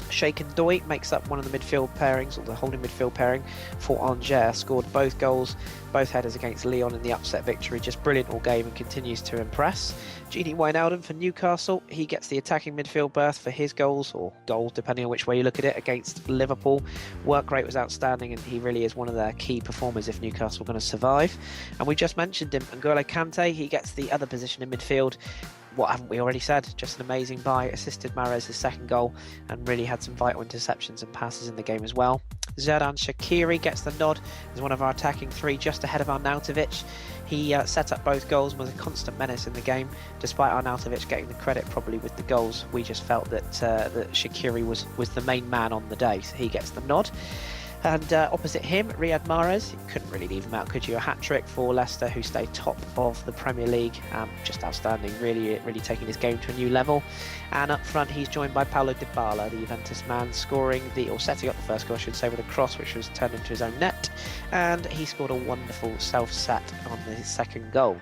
Shaken Doy makes up one of the midfield pairings, or the holding midfield pairing for Angers, scored both goals, both headers against Lyon in the upset victory, just brilliant all game and continues to impress. Gini Wijnaldum for Newcastle, he gets the attacking midfield berth for his goals, or goal depending on which way you look at it, against Liverpool. Work rate was outstanding and he really is one of their key performers if Newcastle are going to survive. And we just mentioned him, N'Golo Kante, he gets the other position in midfield. What haven't we already said? Just an amazing buy, assisted Mahrez's second goal and really had some vital interceptions and passes in the game as well. Xherdan Shaqiri gets the nod as one of our attacking 3 just ahead of Arnautovic. He set up both goals and was a constant menace in the game, despite Arnautovic getting the credit probably with the goals. We just felt that Shaqiri was the main man on the day, so he gets the nod. And opposite him, Riyad Mahrez, you couldn't really leave him out, could you? A hat-trick for Leicester, who stay top of the Premier League. Just outstanding, really taking his game to a new level. And up front, he's joined by Paulo Dybala, the Juventus man, setting up the first goal, I should say, with a cross, which was turned into his own net. And he scored a wonderful self-set on his second goal.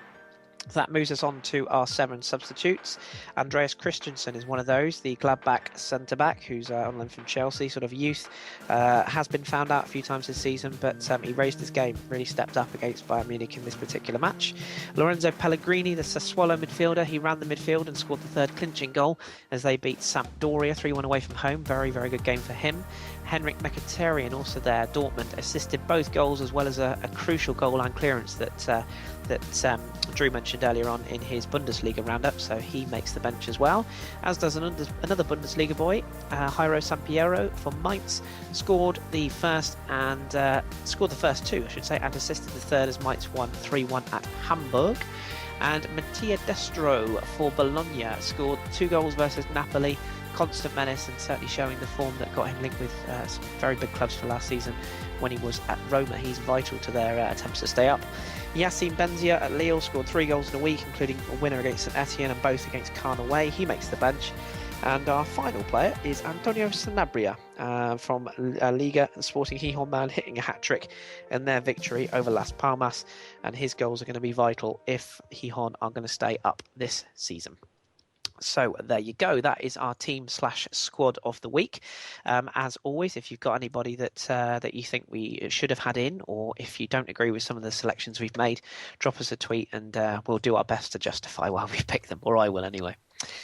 So that moves us on to our 7 substitutes. Andreas Christensen is one of those, the Gladbach centre-back who's on loan from Chelsea, sort of youth. Has been found out a few times this season, but he raised his game, really stepped up against Bayern Munich in this particular match. Lorenzo Pellegrini, the Sassuolo midfielder, he ran the midfield and scored the third clinching goal as they beat Sampdoria 3-1 away from home. Very, very good game for him. Henrik Mkhitaryan, also there, Dortmund, assisted both goals as well as a crucial goal line clearance that Drew mentioned earlier on in his Bundesliga roundup, so he makes the bench as well, as does another Bundesliga boy, Jairo Sampiero from Mainz, scored the first 2, I should say, and assisted the third as Mainz won 3-1 at Hamburg. And Mattia Destro for Bologna scored 2 goals versus Napoli. Constant menace and certainly showing the form that got him linked with some very big clubs for last season when he was at Roma. He's vital to their attempts to stay up. Yacine Benzia at Lille scored 3 goals in a week, including a winner against St Etienne and both against Caen away. He makes the bench. And our final player is Antonio Sanabria from Liga Sporting Gijón, hitting a hat-trick in their victory over Las Palmas. And his goals are going to be vital if Gijón are going to stay up this season. So there you go. That is our team/squad of the week. As always, if you've got anybody that you think we should have had in, or if you don't agree with some of the selections we've made, drop us a tweet and we'll do our best to justify why we've picked them, or I will anyway.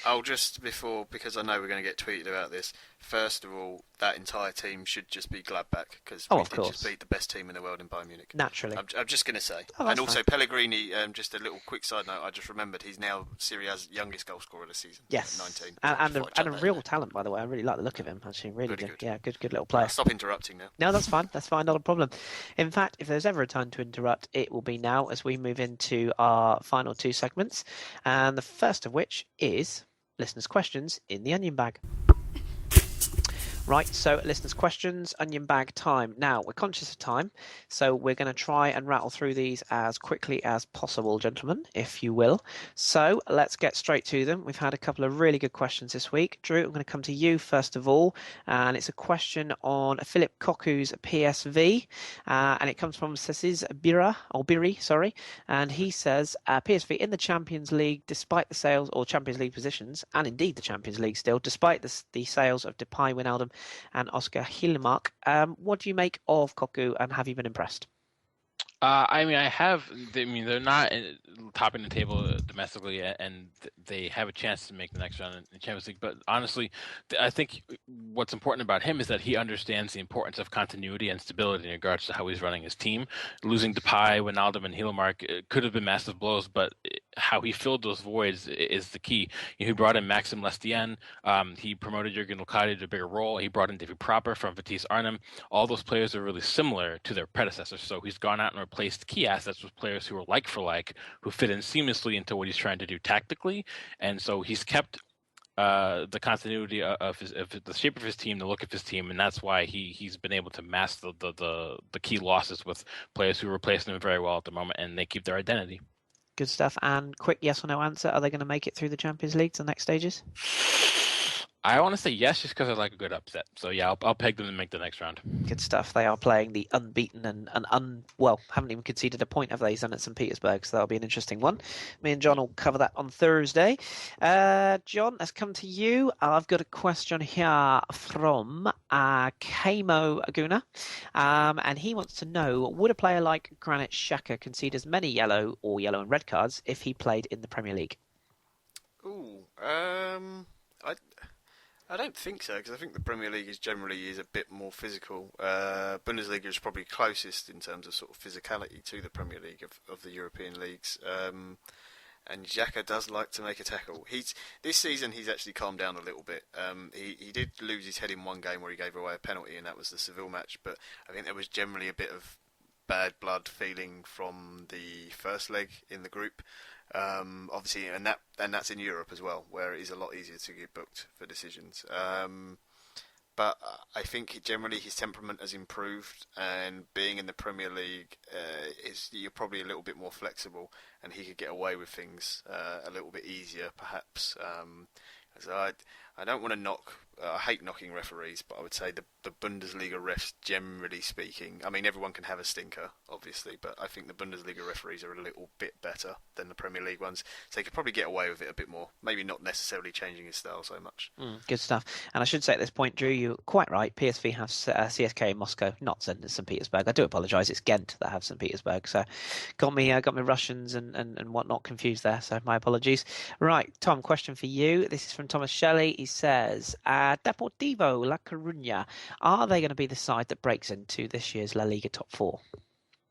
I'll just because I know we're going to get tweeted about this. First of all, that entire team should just be Gladbach because we did just beat the best team in the world in Bayern Munich. Naturally, I'm just going to say, and also fine. Pellegrini. Just a little quick side note. I just remembered he's now Serie A's youngest goal scorer of the season. Yes, 19. And a real talent, by the way. I really like the look of him. Actually, really good. Yeah, good little player. Stop interrupting now. No, that's fine. That's fine. Not a problem. In fact, if there's ever a time to interrupt, it will be now as we move into our final 2 segments, and the first of which is listeners' questions in the onion bag. Right, so listeners' questions, onion bag time. Now, we're conscious of time, so we're going to try and rattle through these as quickly as possible, gentlemen, if you will. So let's get straight to them. We've had a couple of really good questions this week. Drew, I'm going to come to you first of all, and it's a question on Philip Koku's PSV, and it comes from Cesiz Biri, and he says, PSV in the Champions League, despite the sales, or Champions League positions, and indeed the Champions League still, despite the sales of Depay, Wijnaldum, and Oscar Hilmark. What do you make of Koku, and have you been impressed? They're not topping the table domestically, and they have a chance to make the next round in the Champions League. But honestly, I think what's important about him is that he understands the importance of continuity and stability in regards to how he's running his team. Losing Depay, Wijnaldum, and Hilmark could have been massive blows, but how he filled those voids is the key. He brought in Maxim Lestienne. He promoted Jurgen Locadia to a bigger role. He brought in David Proper from Vitesse Arnhem. All those players are really similar to their predecessors. So he's gone out and replaced key assets with players who are like for like, who fit in seamlessly into what he's trying to do tactically. And so he's kept the continuity of the shape of his team, the look of his team, and that's why he's been able to mask the key losses with players who replace them very well at the moment, and they keep their identity. Good stuff. And quick yes or no answer, are they going to make it through the Champions League to the next stages? I want to say yes, just because I like a good upset. So yeah, I'll peg them to make the next round. Good stuff. They are playing the unbeaten and haven't even conceded a point, have they, done at St. Petersburg? So that'll be an interesting one. Me and John will cover that on Thursday. John, let's come to you. I've got a question here from Kamo Aguna, and he wants to know, would a player like Granit Xhaka concede as many yellow and red cards if he played in the Premier League? I don't think so, because I think the Premier League is generally a bit more physical. Bundesliga is probably closest in terms of sort of physicality to the Premier League of the European leagues. And Xhaka does like to make a tackle. This season he's actually calmed down a little bit. He did lose his head in one game where he gave away a penalty, and that was the Seville match. But I think there was generally a bit of bad blood feeling from the first leg in the group. Obviously, and that's in Europe as well, where it is a lot easier to get booked for decisions. But I think generally his temperament has improved, and being in the Premier League, you're probably a little bit more flexible, and he could get away with things a little bit easier, perhaps. So I don't want to knock. I hate knocking referees, but I would say the Bundesliga refs, generally speaking, I mean, everyone can have a stinker, obviously, but I think the Bundesliga referees are a little bit better than the Premier League ones, so they could probably get away with it a bit more. Maybe not necessarily changing his style so much. Good stuff. And I should say at this point, Drew, you're quite right. PSV have CSK in Moscow, not St. Petersburg. I do apologise. It's Ghent that have St. Petersburg. So got me Russians and whatnot confused there. So my apologies. Right, Tom, question for you. This is from Thomas Shelley. He says, Deportivo La Coruña, are they going to be the side that breaks into this year's La Liga top four?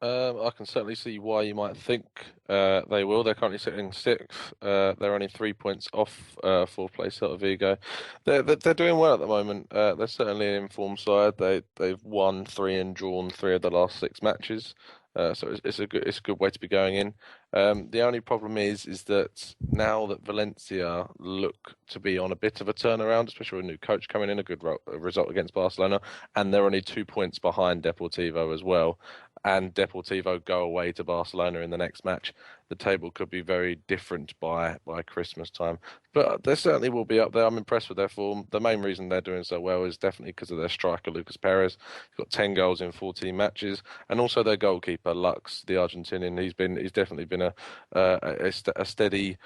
I can certainly see why you might think they will. They're currently sitting sixth. They're only 3 points off fourth place Celta Vigo. They're doing well at the moment. They're certainly an informed side. They've won 3 and drawn 3 of the last 6 matches. So it's a good way to be going in. The only problem is that now that Valencia look to be on a bit of a turnaround, especially with a new coach coming in, a good result against Barcelona, and they're only 2 points behind Deportivo as well. And Deportivo go away to Barcelona in the next match, the table could be very different by Christmas time. But they certainly will be up there. I'm impressed with their form. The main reason they're doing so well is definitely because of their striker, Lucas Perez. He's got 10 goals in 14 matches. And also their goalkeeper, Lux, the Argentinian. He's definitely been a steady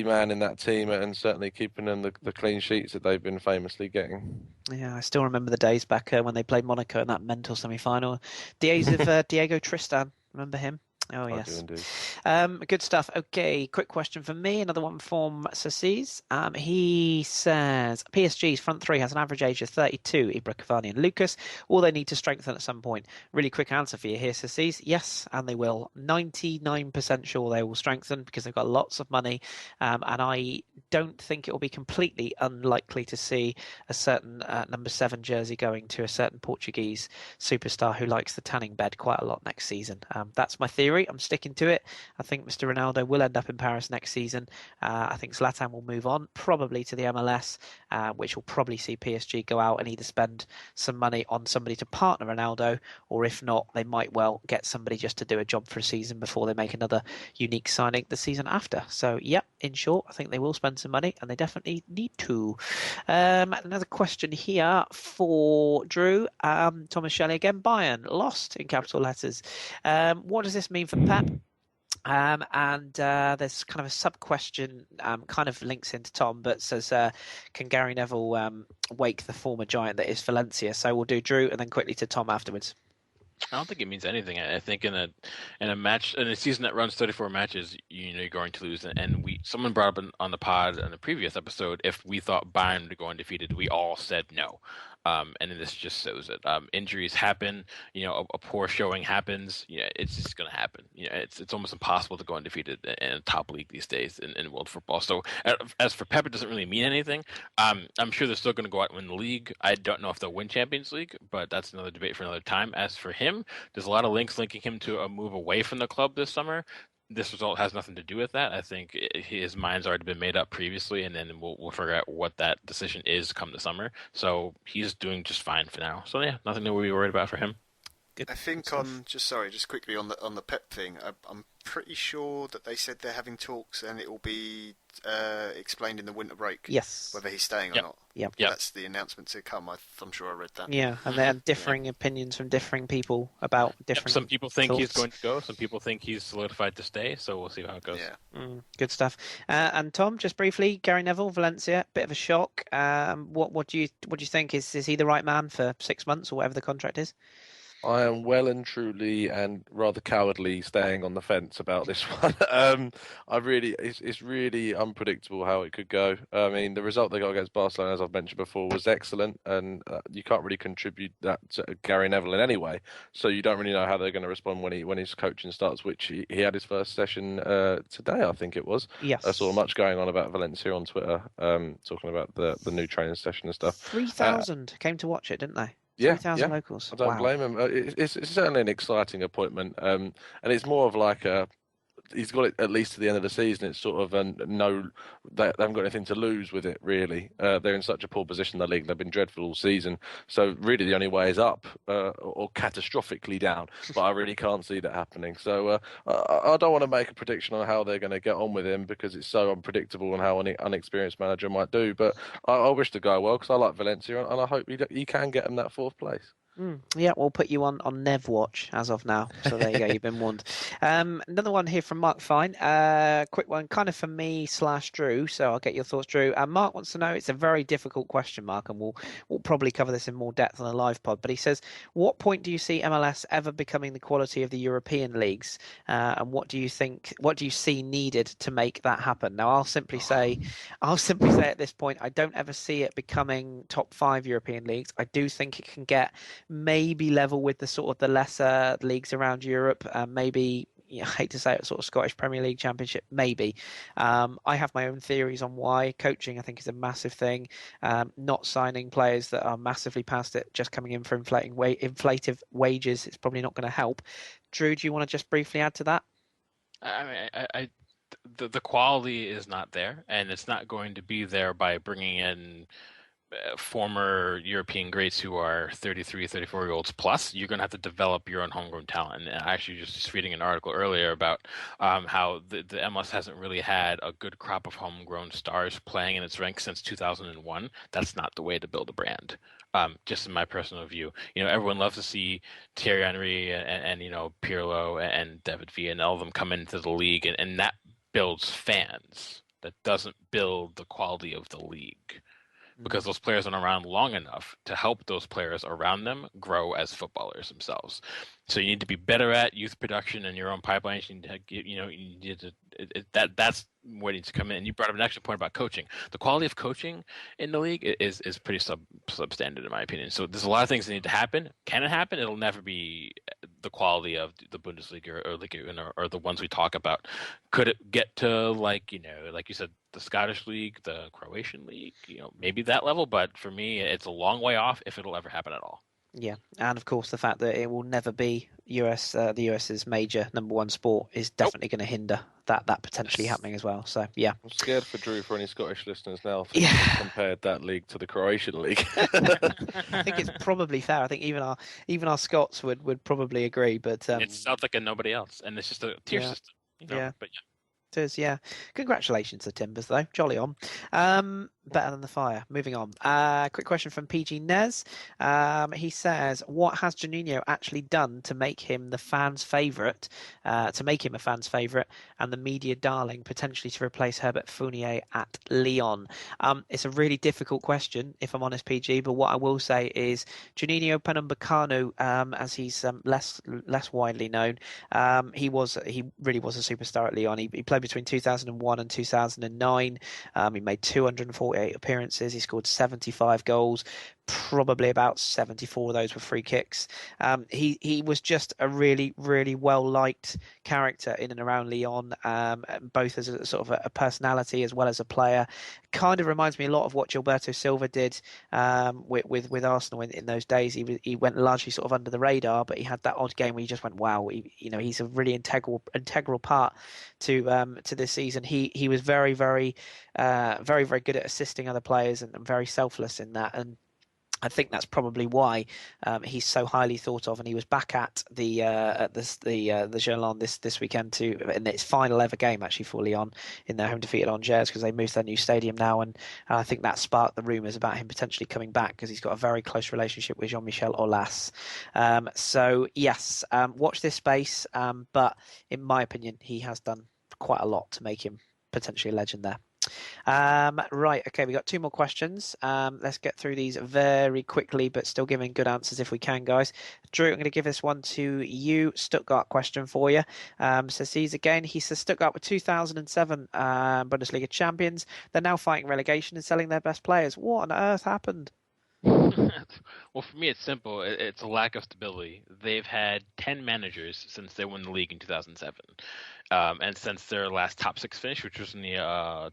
man in that team, and certainly keeping them the clean sheets that they've been famously getting. Yeah, I still remember the days back when they played Monaco in that mental semi-final. Days of Diego Tristan. Remember him? Oh, yes. I do indeed. Good stuff. Okay, quick question for me. Another one from Sassis. He says, PSG's front three has an average age of 32, Ibra, Cavani and Lucas. Will they need to strengthen at some point? Really quick answer for you here, Sassis. Yes, and they will. 99% sure they will strengthen because they've got lots of money. And I don't think it will be completely unlikely to see a certain number 7 jersey going to a certain Portuguese superstar who likes the tanning bed quite a lot next season. That's my theory. I'm sticking to it. I think Mr. Ronaldo will end up in Paris next season. I think Zlatan will move on, probably to the MLS, which will probably see PSG go out and either spend some money on somebody to partner Ronaldo, or if not, they might well get somebody just to do a job for a season before they make another unique signing the season after. So, yep, in short, I think they will spend some money, and they definitely need to. Another question here for Drew. Thomas Shelley again. Bayern lost in capital letters. What does this mean for Pep? And there's kind of a sub-question, kind of links into Tom, but says, can Gary Neville wake the former giant that is Valencia? So we'll do Drew and then quickly to Tom afterwards. I don't think it means anything. I think in a match, in a season that runs 34 matches, you're going to lose. And someone brought up on the pod in the previous episode if we thought Bayern would go undefeated. We all said no. And then this just shows it. Injuries happen. A poor showing happens. It's just going to happen. It's almost impossible to go undefeated in a top league these days in world football. So as for Pep, it doesn't really mean anything. I'm sure they're still going to go out and win the league. I don't know if they'll win Champions League, but that's another debate for another time. As for him, there's a lot of links linking him to a move away from the club this summer. This result has nothing to do with that. I think his mind's already been made up previously, and then we'll figure out what that decision is come the summer. So he's doing just fine for now. So yeah, nothing to be worried about for him. Good. I think just quickly on the Pep thing, I'm pretty sure that they said they're having talks and it will be explained in the winter break. Yes. Whether he's staying or not. Yep. That's the announcement to come. I'm sure I read that. Yeah, and there are differing opinions from differing people about different. Some people think thoughts. he's going to go. Some people think he's solidified to stay. So we'll see how it goes. Yeah. Good stuff. And Tom, just briefly, Gary Neville, Valencia, bit of a shock. What do you think? Is he the right man for 6 months or whatever the contract is? I am well and truly and rather cowardly staying on the fence about this one. It's really unpredictable how it could go. I mean, the result they got against Barcelona, as I've mentioned before, was excellent, and you can't really contribute that to Gary Neville in any way. So you don't really know how they're going to respond when his coaching starts, which he had his first session today, I think it was. Yes. I saw much going on about Valencia on Twitter, talking about the new training session and stuff. 3,000 came to watch it, didn't they? Yeah, 3,000 locals. I don't blame him. It's certainly an exciting appointment, and it's more of like he's got it at least to the end of the season. It's sort of they haven't got anything to lose with it really. They're in such a poor position in the league. They've been dreadful all season. So really, the only way is up or catastrophically down. But I really can't see that happening. So I don't want to make a prediction on how they're going to get on with him because it's so unpredictable and how an unexperienced manager might do. But I wish the guy well because I like Valencia and I hope he can get him that fourth place. Yeah, we'll put you on Nev watch as of now. So there you go, you've been warned. Another one here from Mark Fine. Quick one, kind of for me / Drew. So I'll get your thoughts, Drew. Mark wants to know. It's a very difficult question, Mark, and we'll probably cover this in more depth on a live pod. But he says, what point do you see MLS ever becoming the quality of the European leagues? And what do you see needed to make that happen? Now, I'll simply say at this point, I don't ever see it becoming top 5 European leagues. I do think it can get maybe level with the sort of the lesser leagues around Europe, maybe I hate to say it, sort of Scottish Premier League Championship, maybe. I have my own theories on why. Coaching, I think, is a massive thing. Not signing players that are massively past it, just coming in for inflative wages, it's probably not going to help. Drew, do you want to just briefly add to that? I mean, the quality is not there, and it's not going to be there by bringing in former European greats who are 33, 34-year-olds plus. You're going to have to develop your own homegrown talent. And I actually just reading an article earlier about how the MLS hasn't really had a good crop of homegrown stars playing in its ranks since 2001. That's not the way to build a brand. Just in my personal view, everyone loves to see Thierry Henry and Pirlo and David Villa and all of them come into the league, and that builds fans. That doesn't build the quality of the league, because those players aren't around long enough to help those players around them grow as footballers themselves. So you need to be better at youth production and your own pipelines. You need to that's where it needs to come in. And you brought up an excellent point about coaching. The quality of coaching in the league is pretty substandard in my opinion. So there's a lot of things that need to happen. Can it happen? It'll never be the quality of the Bundesliga or Liga or the ones we talk about. Could it get to like you said, the Scottish League, the Croatian League, maybe that level? But for me, it's a long way off if it'll ever happen at all. Yeah, and of course the fact that it will never be the US's major number one sport is definitely going to hinder that potentially happening as well. So yeah, I'm scared for Drew for any Scottish listeners now. Yeah. Compared that league to the Croatian league. I think it's probably fair. I think even our Scots would probably agree. But it sounds like nobody else, and it's just a tier system. Yeah. But yeah. It is, yeah. Congratulations to Timbers, though. Jolly on. Better than the fire. Moving on. Quick question from PG Nez. He says, what has Juninho actually done to make him the fans' favourite, and the media darling, potentially to replace Herbert Fournier at Lyon? It's a really difficult question, if I'm honest, PG, but what I will say is Juninho Pernambucano, as he's less widely known, he really was a superstar at Lyon. He played between 2001 and 2009. He made 248 appearances. He scored 75 goals. Probably about 74 of those were free kicks. He was just a really, really well-liked character in and around Lyon, both as a sort of a personality as well as a player. Kind of reminds me a lot of what Gilberto Silva did with Arsenal in those days. He went largely sort of under the radar, but he had that odd game where you just went, wow, he's a really integral part to this season. He was very, very, very, very good at assisting other players and very selfless in that. And I think that's probably why he's so highly thought of, and he was back at the Gerland this weekend in its final ever game actually for Lyon in their home defeat at Angers, because they moved to their new stadium now, and I think that sparked the rumours about him potentially coming back because he's got a very close relationship with Jean-Michel Aulas. So yes, watch this space, but in my opinion, he has done quite a lot to make him potentially a legend there. Right, okay, we got 2 more questions. Let's get through these very quickly, but still giving good answers if we can, guys. Drew, I'm going to give this one to you. Stuttgart question for you. Says he says Stuttgart were 2007 Bundesliga champions. They're now fighting relegation and selling their best players. What on earth happened? Well, for me, it's simple. It's a lack of stability. They've had 10 managers since they won the league in 2007. And since their last top six finish, which was in the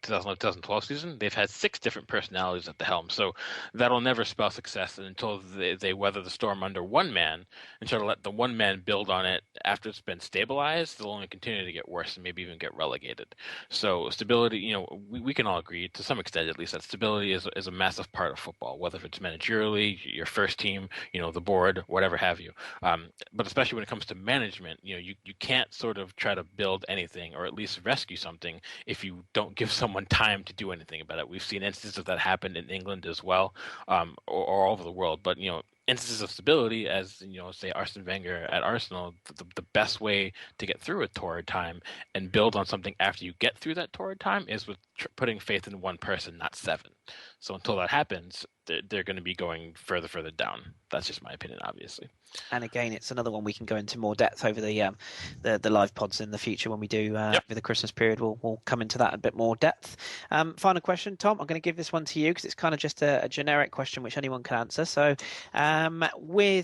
2011-2012 season, they've had 6 different personalities at the helm. So that'll never spell success until they weather the storm under one man and try to let the one man build on it after it's been stabilized. They'll only continue to get worse and maybe even get relegated. So stability, we can all agree to some extent, at least, that stability is a massive part of football, whether it's managerially, your first team, the board, whatever have you. But especially when it comes to management, you can't sort of try to build anything or at least rescue something if you don't give someone time to do anything about it. We've seen instances of that happen in England as well, or all over the world. But instances of stability, as say Arsene Wenger at Arsenal, the best way to get through a torrid time and build on something after you get through that torrid time is with putting faith in one person, not 7. So until that happens, they're going to be going further down. That's just my opinion, obviously. And again, it's another one we can go into more depth over the live pods in the future when we do over the Christmas period. We'll come into that a bit more depth. Final question, Tom. I'm going to give this one to you because it's kind of just a generic question which anyone can answer. So,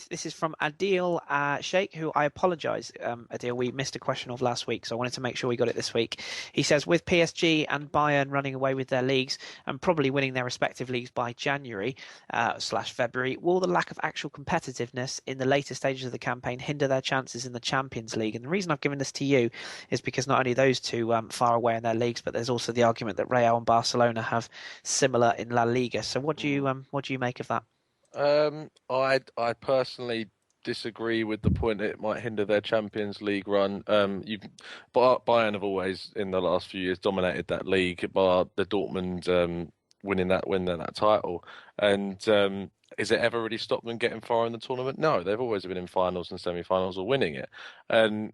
this is from Adil Sheikh, who I apologise, Adil. We missed a question of last week, so I wanted to make sure we got it this week. He says, with PSG and Bayern running away with their leagues and probably winning their respective leagues by January/February, will the lack of actual competitiveness in the later stages of the campaign hinder their chances in the Champions League? And the reason I've given this to you is because not only those two far away in their leagues, but there's also the argument that Real and Barcelona have similar in La Liga. So what do you make of that? I personally disagree with the point that it might hinder their Champions League run. Bayern have always in the last few years dominated that league, bar the Dortmund winning that title. And is it ever really stopped them getting far in the tournament? No, they've always been in finals and semi-finals or winning it. And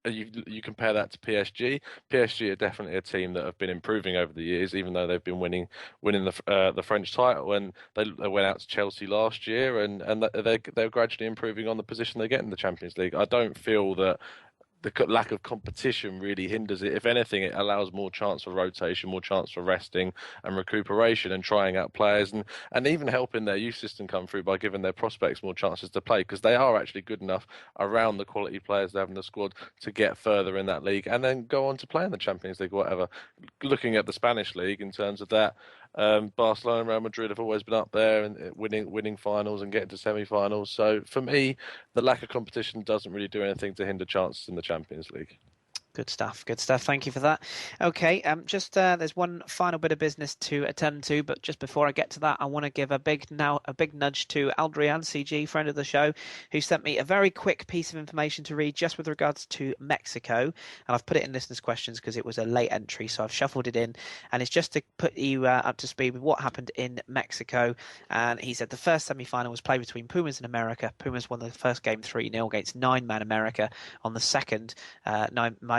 you compare that to PSG. PSG are definitely a team that have been improving over the years, even though they've been winning the French title. And they went out to Chelsea last year, and they're gradually improving on the position they get in the Champions League. I don't feel that the lack of competition really hinders it. If anything, it allows more chance for rotation, more chance for resting and recuperation and trying out players and even helping their youth system come through by giving their prospects more chances to play, because they are actually good enough around the quality players they have in the squad to get further in that league and then go on to play in the Champions League or whatever. Looking at the Spanish league in terms of that, Barcelona and Real Madrid have always been up there and winning finals and getting to semi-finals. So for me, the lack of competition doesn't really do anything to hinder chances in the Champions League. Good stuff. Thank you for that. Okay, there's one final bit of business to attend to, but just before I get to that, I want to give a big nudge to Aldrian CG, friend of the show, who sent me a very quick piece of information to read just with regards to Mexico, and I've put it in listeners' questions because it was a late entry, so I've shuffled it in, and it's just to put you up to speed with what happened in Mexico. And he said the first semi-final was played between Pumas and America. Pumas won the first game 3-0 against 9-man America. On the second,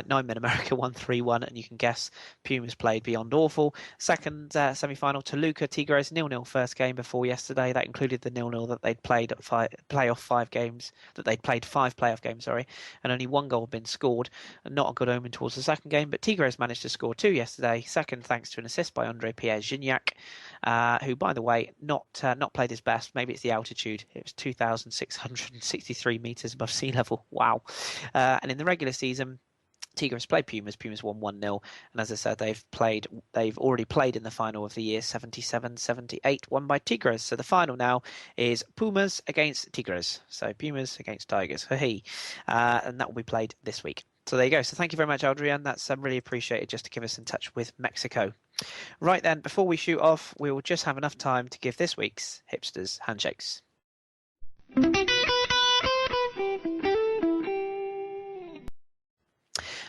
9-man America won 3-1, and you can guess Pumas played beyond awful. Second semi-final, Toluca Tigres 0-0 first game before yesterday. That included the 0-0 that they'd played at 5 playoff games, and only one goal had been scored. And not a good omen towards the second game, but Tigres managed to score 2 yesterday. Second, thanks to an assist by Andre Pierre Gignac, who, by the way, not played his best. Maybe it's the altitude. It was 2,663 meters above sea level. Wow. And in the regular season, Tigres played Pumas. Pumas won 1-0, and as I said, they've already played in the final of the year 77-78, won by Tigres. So the final now is Pumas against Tigres. So Pumas against Tigers. Hey, and that will be played this week. So there you go. So thank you very much, Adrian. That's really appreciated just to give us in touch with Mexico. Right then, before we shoot off, we will just have enough time to give this week's Hipsters handshakes.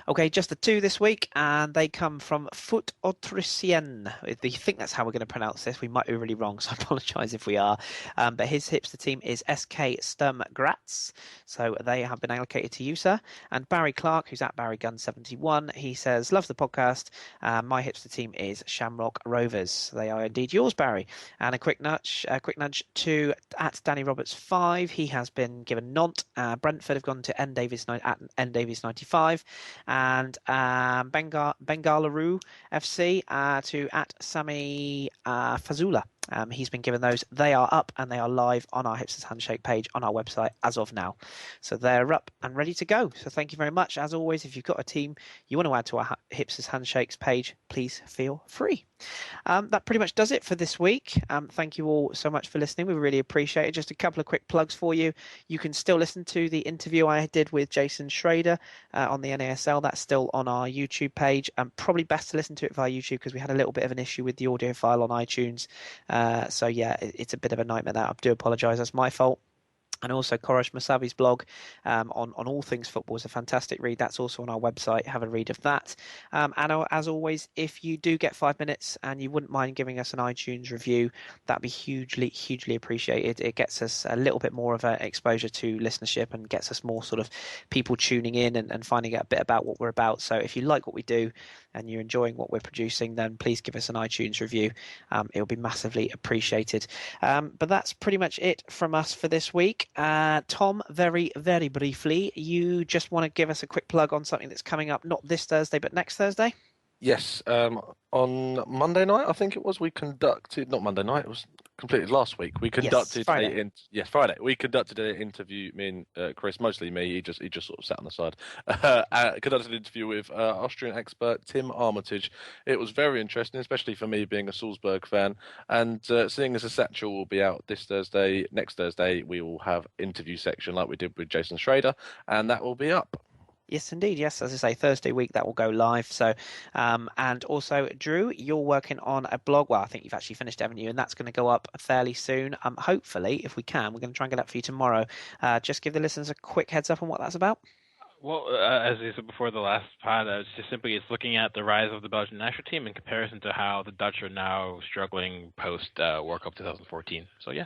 Okay, just the 2 this week, and they come from Foot Autricien. I think that's how we're going to pronounce this. We might be really wrong, so I apologise if we are. But his hipster team is SK Sturm Graz, so they have been allocated to you, sir. And Barry Clark, who's at BarryGun71, he says, love the podcast. My hipster team is Shamrock Rovers. They are indeed yours, Barry. And a quick nudge to at Danny Roberts 5. He has been given Nantes. Brentford have gone to N Davies 95. And Bengaluru FC to at Sami Fazula. He's been given those. They are up and they are live on our Hipsters Handshake page on our website as of now. So they're up and ready to go. So thank you very much. As always, if you've got a team you want to add to our Hipsters Handshakes page, please feel free. That pretty much does it for this week. Thank you all so much for listening. We really appreciate it. Just a couple of quick plugs for you. You can still listen to the interview I did with Jason Schrader on the NASL. That's still on our YouTube page. Probably best to listen to it via YouTube because we had a little bit of an issue with the audio file on iTunes. So yeah, it's a bit of a nightmare there. I do apologise. That's my fault. And also Korosh Masabi's blog on all things football is a fantastic read. That's also on our website. Have a read of that. And as always, if you do get 5 minutes and you wouldn't mind giving us an iTunes review, that'd be hugely, hugely appreciated. It gets us a little bit more of an exposure to listenership and gets us more sort of people tuning in and finding out a bit about what we're about. So if you like what we do and you're enjoying what we're producing, then please give us an iTunes review. It'll be massively appreciated. But that's pretty much it from us for this week. Tom, very, very briefly, you just want to give us a quick plug on something that's coming up, not this Thursday, but next Thursday? Yes, on Monday night, I think it was, we conducted, not Monday night, it was completed last week. We conducted Friday. Friday. We conducted an interview, me and Kris, mostly me, he just sort of sat on the side. Conducted an interview with Austrian expert Tim Armitage. It was very interesting, especially for me being a Salzburg fan. And seeing as the Satchel will be out this Thursday, next Thursday, we will have interview section like we did with Jason Schrader, and that will be up. Yes, indeed. Yes, as I say, Thursday week that will go live. So, and also, Drew, you're working on a blog. Well, I think you've actually finished, haven't you? And that's going to go up fairly soon. Hopefully, if we can, we're going to try and get that for you tomorrow. Just give the listeners a quick heads up on what that's about. Well, as you said before the last pod, it's looking at the rise of the Belgian national team in comparison to how the Dutch are now struggling post World Cup 2014. So yeah.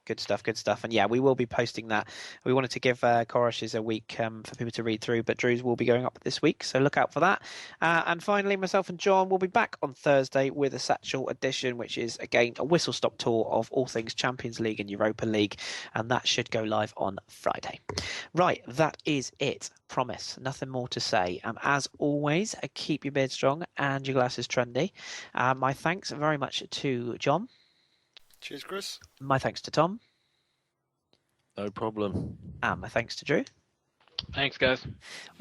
Good stuff, good stuff. And yeah, we will be posting that. We wanted to give Koroshes a week for people to read through, but Drew's will be going up this week, so look out for that. And finally, myself and John will be back on Thursday with a Satchel edition, which is, again, a whistle-stop tour of all things Champions League and Europa League, and that should go live on Friday. Right, that is it. Promise, nothing more to say. As always, keep your beard strong and your glasses trendy. My thanks very much to John. Cheers, Kris. My thanks to Tom. No problem. And my thanks to Drew. Thanks, guys.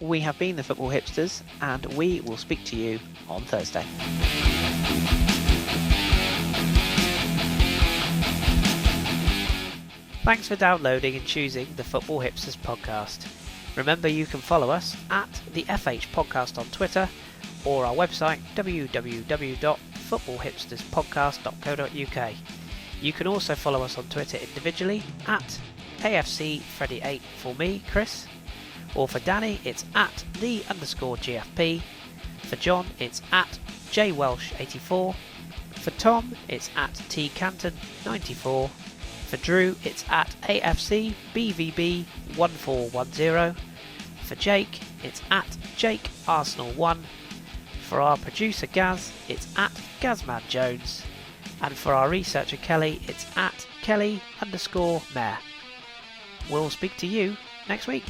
We have been the Football Hipsters, and we will speak to you on Thursday. Thanks for downloading and choosing the Football Hipsters podcast. Remember, you can follow us at the FH Podcast on Twitter or our website www.footballhipsterspodcast.co.uk. You can also follow us on Twitter individually at AFCFreddy8 for me, Kris. Or for Danny, it's at @the_GFP. For John, it's at JWelsh84. For Tom, it's at TCanton94. For Drew, it's at AFCBVB1410. For Jake, it's at JakeArsenal1. For our producer Gaz, it's at GazmanJones. And for our researcher Kelly, it's at Kelly_Mayor. We'll speak to you next week.